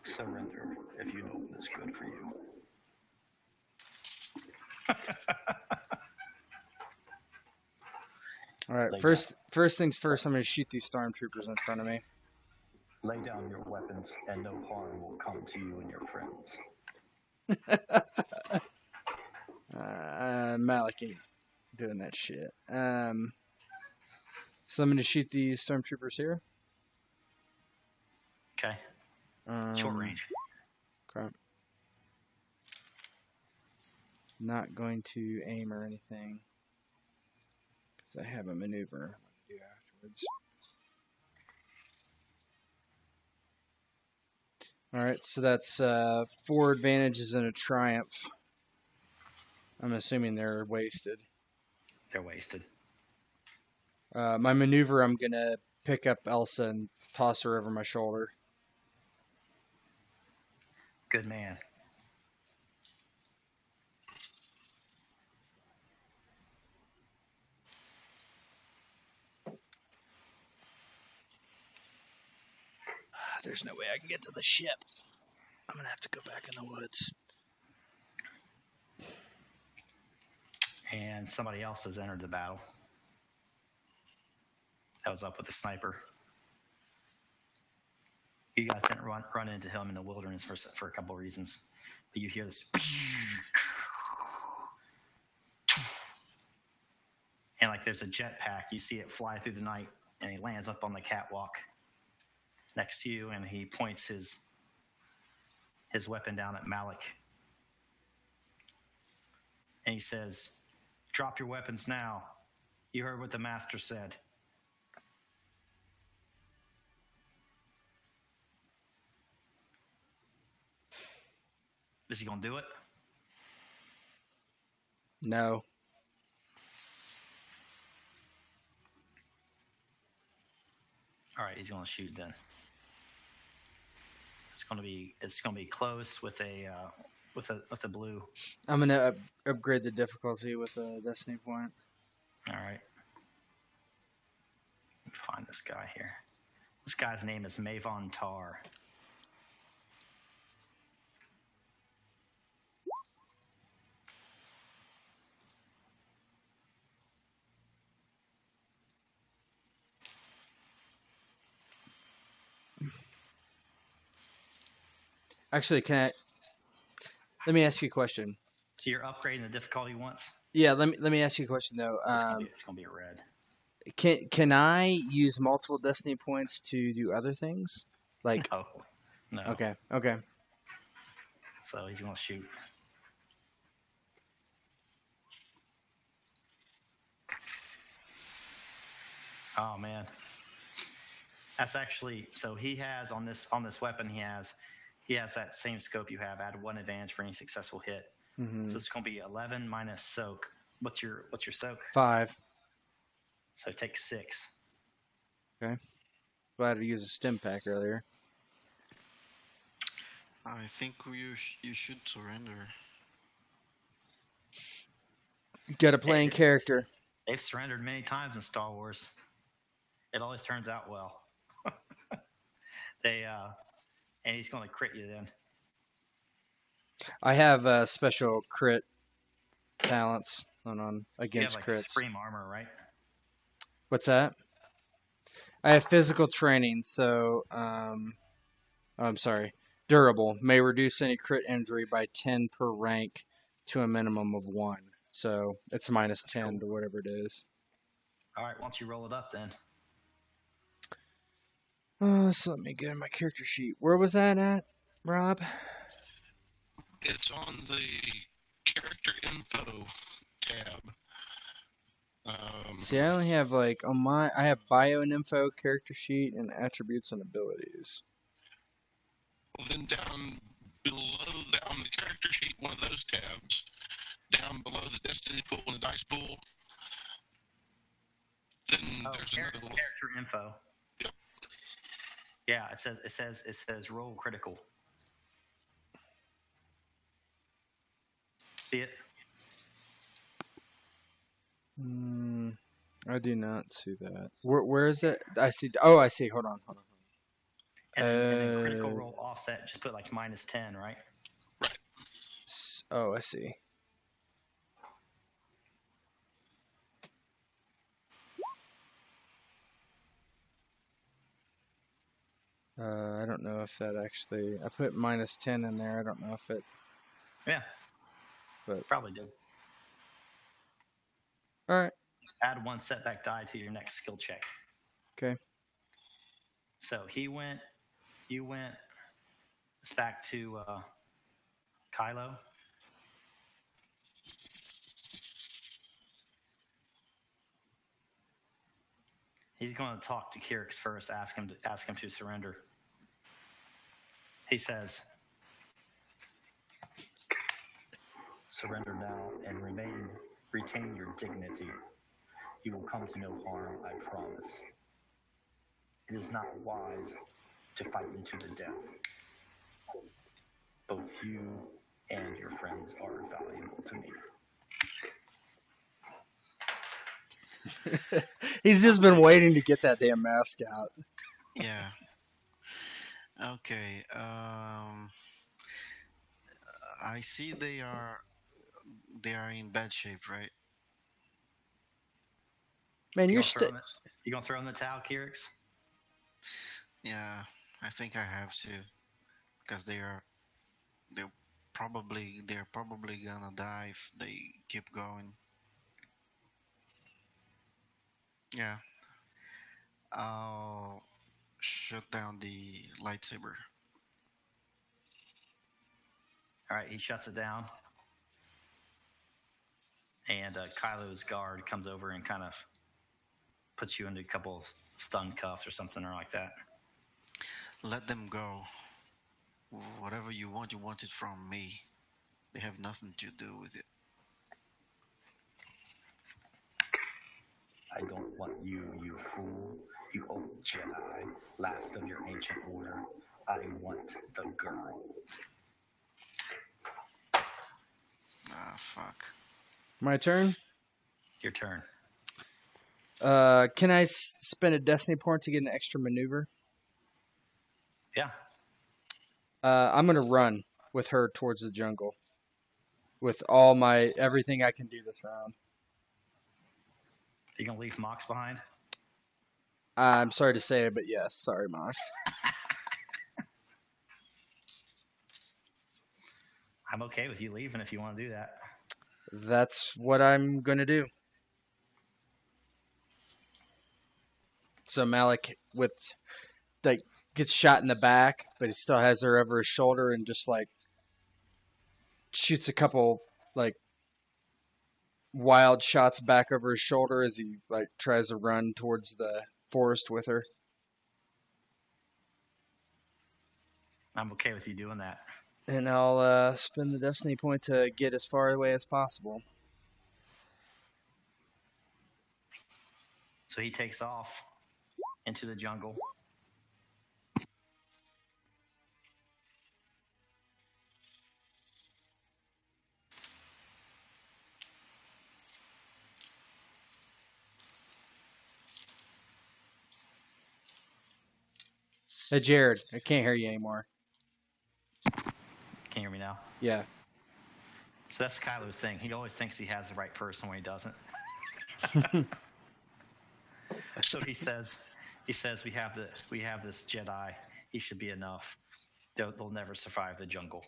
Surrender if you know what's good for you. All right, Lay first things first, I'm going to shoot these stormtroopers in front of me. Lay down your weapons, and no harm will come to you and your friends. Malek ain't doing that shit. So I'm going to shoot these stormtroopers here. Okay. Short range. Crap. Not going to aim or anything. Because I have a maneuver I want to do afterwards. All right, so that's 4 advantages and a triumph. I'm assuming they're wasted. They're wasted. My maneuver, I'm going to pick up Elsa and toss her over my shoulder. Good man. There's no way I can get to the ship. I'm going to have to go back in the woods. And somebody else has entered the battle. That was up with the sniper. You guys didn't run into him in the wilderness for a couple of reasons. But you hear this. And like there's a jetpack. You see it fly through the night. And he lands up on the catwalk next to you. And he points his weapon down at Malek. And he says, "Drop your weapons now. You heard what the master said." Is he going to do it? No. All right, he's going to shoot then. It's going to be close with a blue. I'm going to upgrade the difficulty with a destiny point. All right. Let me find this guy here. This guy's name is Mavon Tar. Actually, let me ask you a question. So you're upgrading the difficulty once? Yeah, let me ask you a question though. It's going to be a red. Can I use multiple destiny points to do other things? Like No. Okay. So he's going to shoot. Oh man. That's actually, so he has on this weapon he has that same scope you have. Add 1 advantage for any successful hit. Mm-hmm. So it's going to be 11 minus soak. What's your soak? 5. So take 6. Okay. Glad to use a stim pack earlier. I think you should surrender. Got a playing character. They've surrendered many times in Star Wars. It always turns out well. And he's going to crit you then. I have special crit talents on against you have, like, crits. Supreme armor, right? What's that? I have physical training, so I'm sorry. Durable may reduce any crit injury by 10 per rank to a minimum of 1. So it's minus 10 to whatever it is. All right, once you roll it up, then. So let me get in my character sheet. Where was that at, Rob? It's on the character info tab. See, I only have I have bio and info, character sheet, and attributes and abilities. Well, then down below that on the character sheet, one of those tabs, down below the destiny pool and the dice pool, then there's another little character info. Yep. Yeah, it says roll critical. See it? I do not see that. Where is it? I see. Oh, I see. Hold on. And then critical roll offset, just put like minus 10, right? Right. Oh, I see. I don't know if that actually. I put minus 10 in there. I don't know if it. Yeah. But probably did. All right. Add 1 setback die to your next skill check. Okay. So you went it's back to Kylo. He's going to talk to Kirix first, ask him to surrender. He says, "Surrender now and retain your dignity. You will come to no harm, I promise. It is not wise to fight into the death. Both you and your friends are valuable to me." He's just been waiting to get that damn mask out. Yeah. Okay. I see they are in bad shape, right? Man, You you're gonna throw in the towel, Kirix? Yeah, I think I have to because they're they're probably gonna die if they keep going. Yeah, I'll shut down the lightsaber. All right, he shuts it down, and Kylo's guard comes over and kind of puts you into a couple of stun cuffs or something or like that. Let them go. Whatever you want it from me. They have nothing to do with it. "I don't want you, you fool, you old Jedi, last of your ancient order. I want the girl." Ah, fuck. My turn. Your turn. Can I spend a destiny point to get an extra maneuver? Yeah. I'm gonna run with her towards the jungle with all my everything I can do this round. You gonna leave Mox behind? I'm sorry to say it, but yes. Sorry, Mox. I'm okay with you leaving if you want to do that. That's what I'm gonna do. So Malek with like gets shot in the back, but he still has her over his shoulder and just like shoots a couple like wild shots back over his shoulder as he like tries to run towards the forest with her. I'm okay with you doing that. And I'll spend the destiny point to get as far away as possible. So he takes off into the jungle. Hey, Jared, I can't hear you anymore. Can you hear me now? Yeah. So that's Kylo's thing. He always thinks he has the right person when he doesn't. So he says, we have this Jedi. He should be enough. They'll never survive the jungle.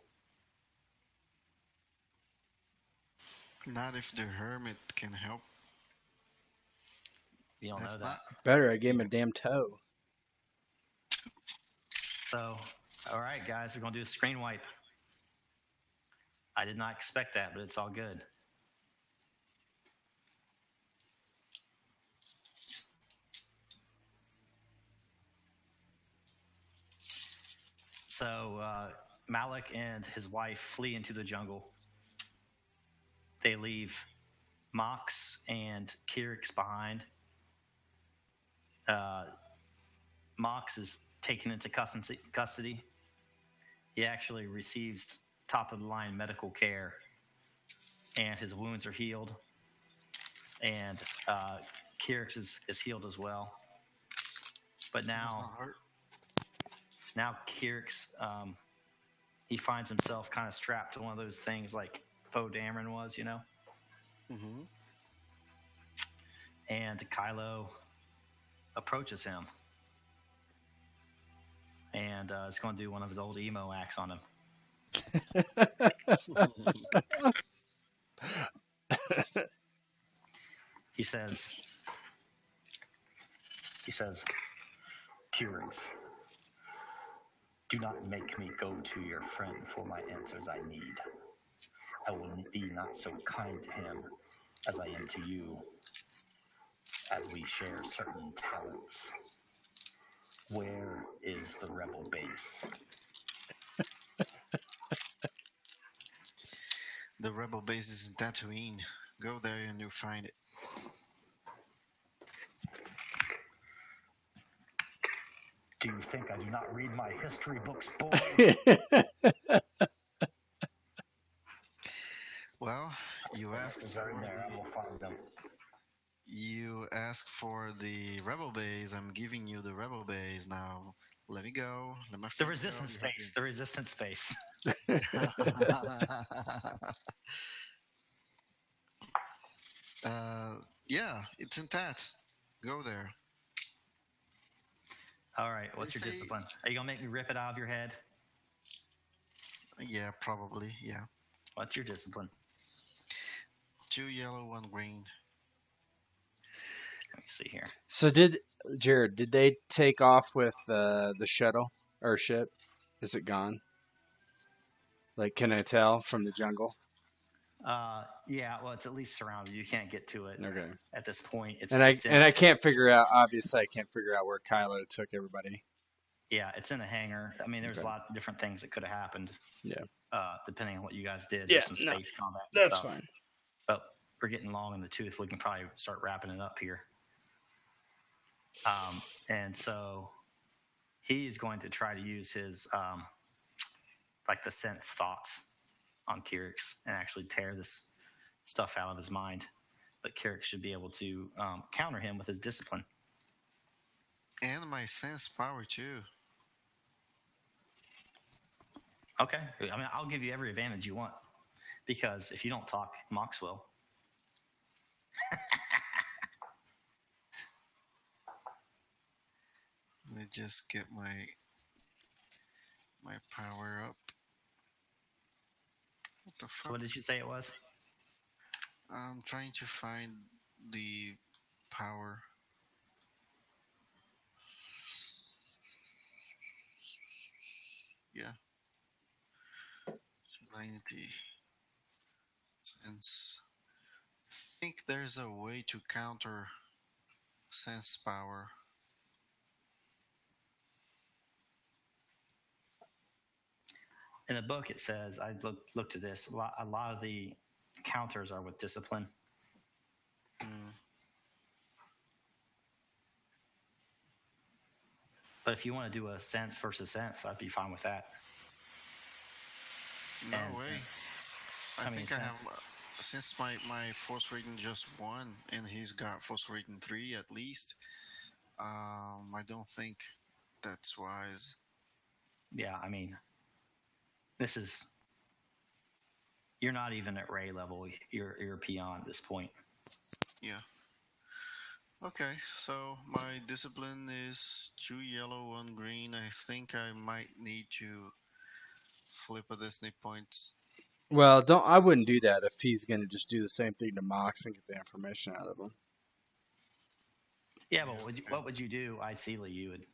Not if the hermit can help. You don't That's know that. Better, I gave him a damn toe. So, all right, guys, we're gonna do a screen wipe. I did not expect that, but it's all good. So Malek and his wife flee into the jungle. They leave Mox and Kirix behind. Mox is taken into custody. He actually receives top of the line medical care, and his wounds are healed. And Kirix is healed as well. But now Kirix, he finds himself kind of strapped to one of those things like Poe Dameron was, you know? Mm-hmm. And Kylo approaches him and is going to do one of his old emo acts on him. He says, "Kirix, do not make me go to your friend for my answers I need. I will be not so kind to him as I am to you, as we share certain talents. Where is the rebel base?" The rebel base is in Tatooine. Go there and you'll find it. Do you think I do not read my history books, boy? Well, you asked Very for there. I will find them. the rebel base. I'm giving you the rebel base now. Let me go. Let my The friend resistance go. space. The resistance space. Yeah, it's in Tat. Go there. All right. What's They your say- discipline? Are you gonna make me rip it out of your head? Yeah, probably. Yeah. What's your discipline? 2 yellow, 1 green. Let me see here. So Jared, did they take off with the shuttle or ship? Is it gone? Like, can I tell from the jungle? Yeah. Well, it's at least surrounded. You can't get to it Okay. at this point. It's And it's in, I can't figure out. Obviously, I can't figure out where Kylo took everybody. yeah, it's in a hangar. I mean, there's Okay. a lot of different things that could have happened. Yeah. Depending on what you guys did. Yeah, There's some no, space combat. and That's stuff. fine. But we're getting long in the tooth. We can probably start wrapping it up here. And so he's going to try to use his like the sense thoughts on Kirix and actually tear this stuff out of his mind. But Kirix should be able to counter him with his discipline. And my sense power too. Okay. I mean, I'll give you every advantage you want. Because if you don't talk, Mox will. Let me just get my power up. What the So fuck? what did you say it was? I'm trying to find the power. Yeah. Serenity. Sense. I think there's a way to counter sense power. In the book, it says, I looked at this, a lot of the counters are with discipline. But if you want to do a sense versus sense, I'd be fine with that. No And way. sense. I mean, think I have, sense. since my force rating just 1 and he's got force rating 3 at least, I don't think that's wise. Yeah, I mean, this is, you're not even at Ray level. You're a peon at this point. Yeah. Okay, so my discipline is 2 yellow, 1 green. I think I might need to flip a Disney point. Well, I wouldn't do that if he's going to just do the same thing to Mox and get the information out of him. Yeah, but what would you do? Ideally, you would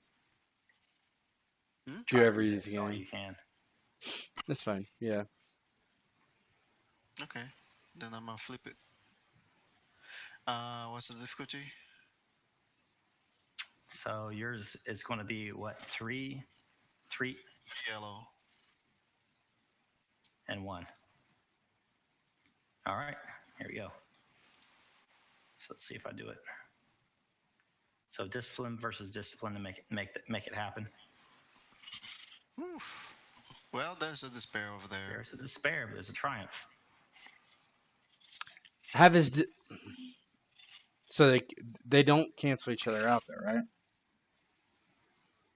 Do try to every resist easy all game. you can. That's fine. Yeah. Okay, then I'm gonna flip it. What's the difficulty? So yours is going to be what, 3 Yellow. and 1. All right, here we go. So let's see if I do it. So discipline versus discipline to make it happen. Oof. Well, there's a despair over there. There's a despair, but there's a triumph. Have his. So they don't cancel each other out, though, right?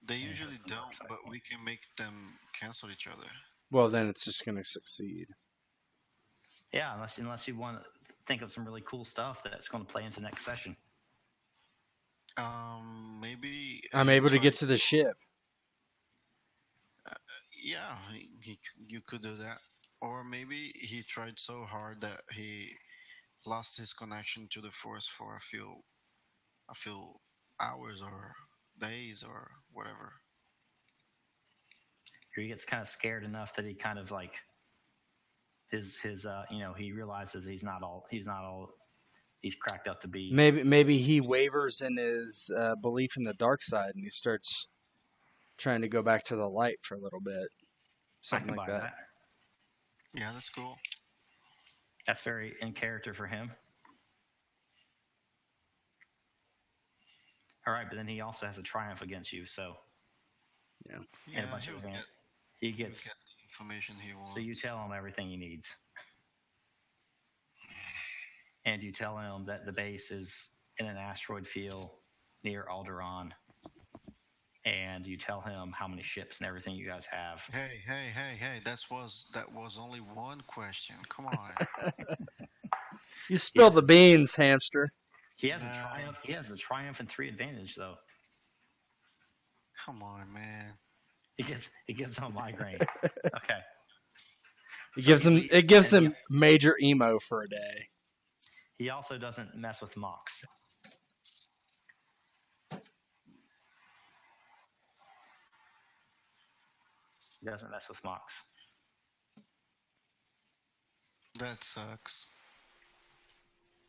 They usually that's the don't, dark side but point. we can make them cancel each other. Well, then it's just going to succeed. Yeah, unless you want to think of some really cool stuff that's going to play into next session. Maybe I'm able to get to the ship. Yeah, you could do that. Or maybe he tried so hard that he lost his connection to the force for a few hours or days or whatever. Or he gets kind of scared enough that he kind of like his he realizes he's not all he's cracked up to be. Maybe he wavers in his belief in the dark side, and he starts trying to go back to the light for a little bit, I something can like buy that. Yeah, that's cool. That's very in character for him. All right, but then he also has a triumph against you, so and a bunch of advantage. He he'll gets. get the information he wants. So you tell him everything he needs, and you tell him that the base is in an asteroid field near Alderaan, and you tell him how many ships and everything you guys have. Hey! That was only one question. Come on. You spilled the beans, hamster. He has a triumph. He has a triumph and 3 advantage though. Come on, man. It gives him a migraine. Okay. It gives him major emo for a day. He also doesn't mess with Mox. He doesn't mess with Mox. That sucks.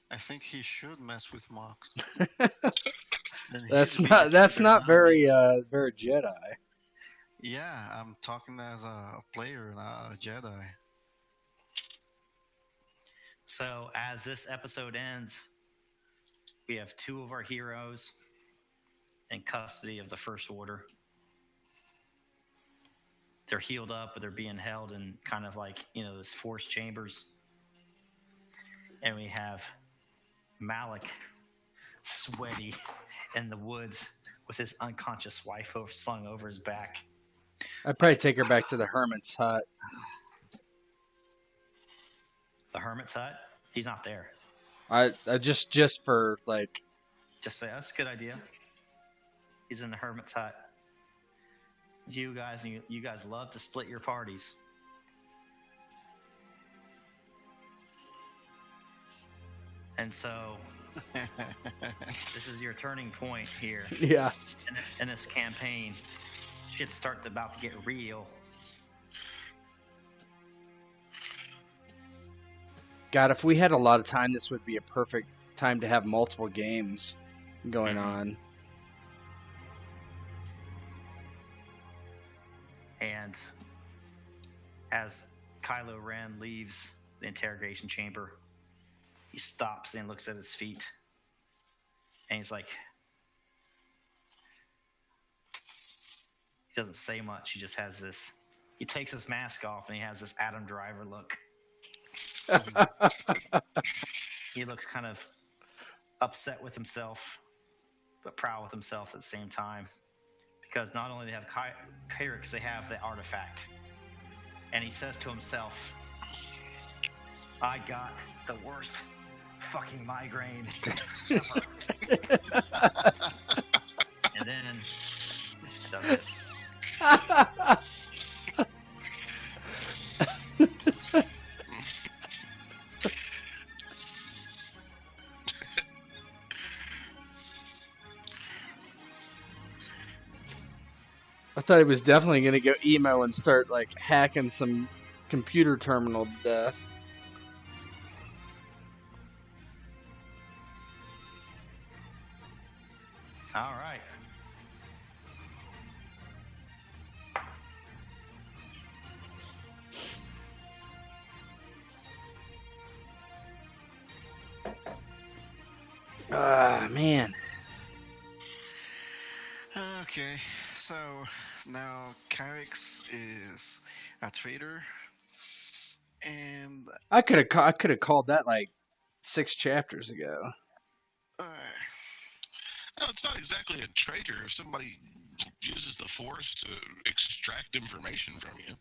I think he should mess with Mox. That's not very Jedi. Yeah, I'm talking as a player, not a Jedi. So as this episode ends, we have 2 of our heroes in custody of the First Order. They're healed up, but they're being held in kind of like, those force chambers. And we have Malek, sweaty, in the woods with his unconscious wife slung over his back. I'd probably take her back to the hermit's hut. The hermit's hut? He's not there. I just for like. Just say that's a good idea. He's in the hermit's hut. You guys love to split your parties. And so this is your turning point here. Yeah. In this campaign. Shit's about to get real. God, if we had a lot of time, this would be a perfect time to have multiple games going on. And as Kylo Ren leaves the interrogation chamber, he stops and looks at his feet. And he's like, he doesn't say much. He just has this, he takes his mask off and he has this Adam Driver look. He looks kind of upset with himself, but proud with himself at the same time. Because not only do they have Kirix, they have the artifact. And he says to himself, I got the worst fucking migraine ever. And then does this. I thought he was definitely going to go emo and start like hacking some computer terminal to death. All right. Ah, man. Okay, so now Kirix is a traitor, and I could have called that like 6 chapters ago. No, it's not exactly a traitor if somebody uses the Force to extract information from you.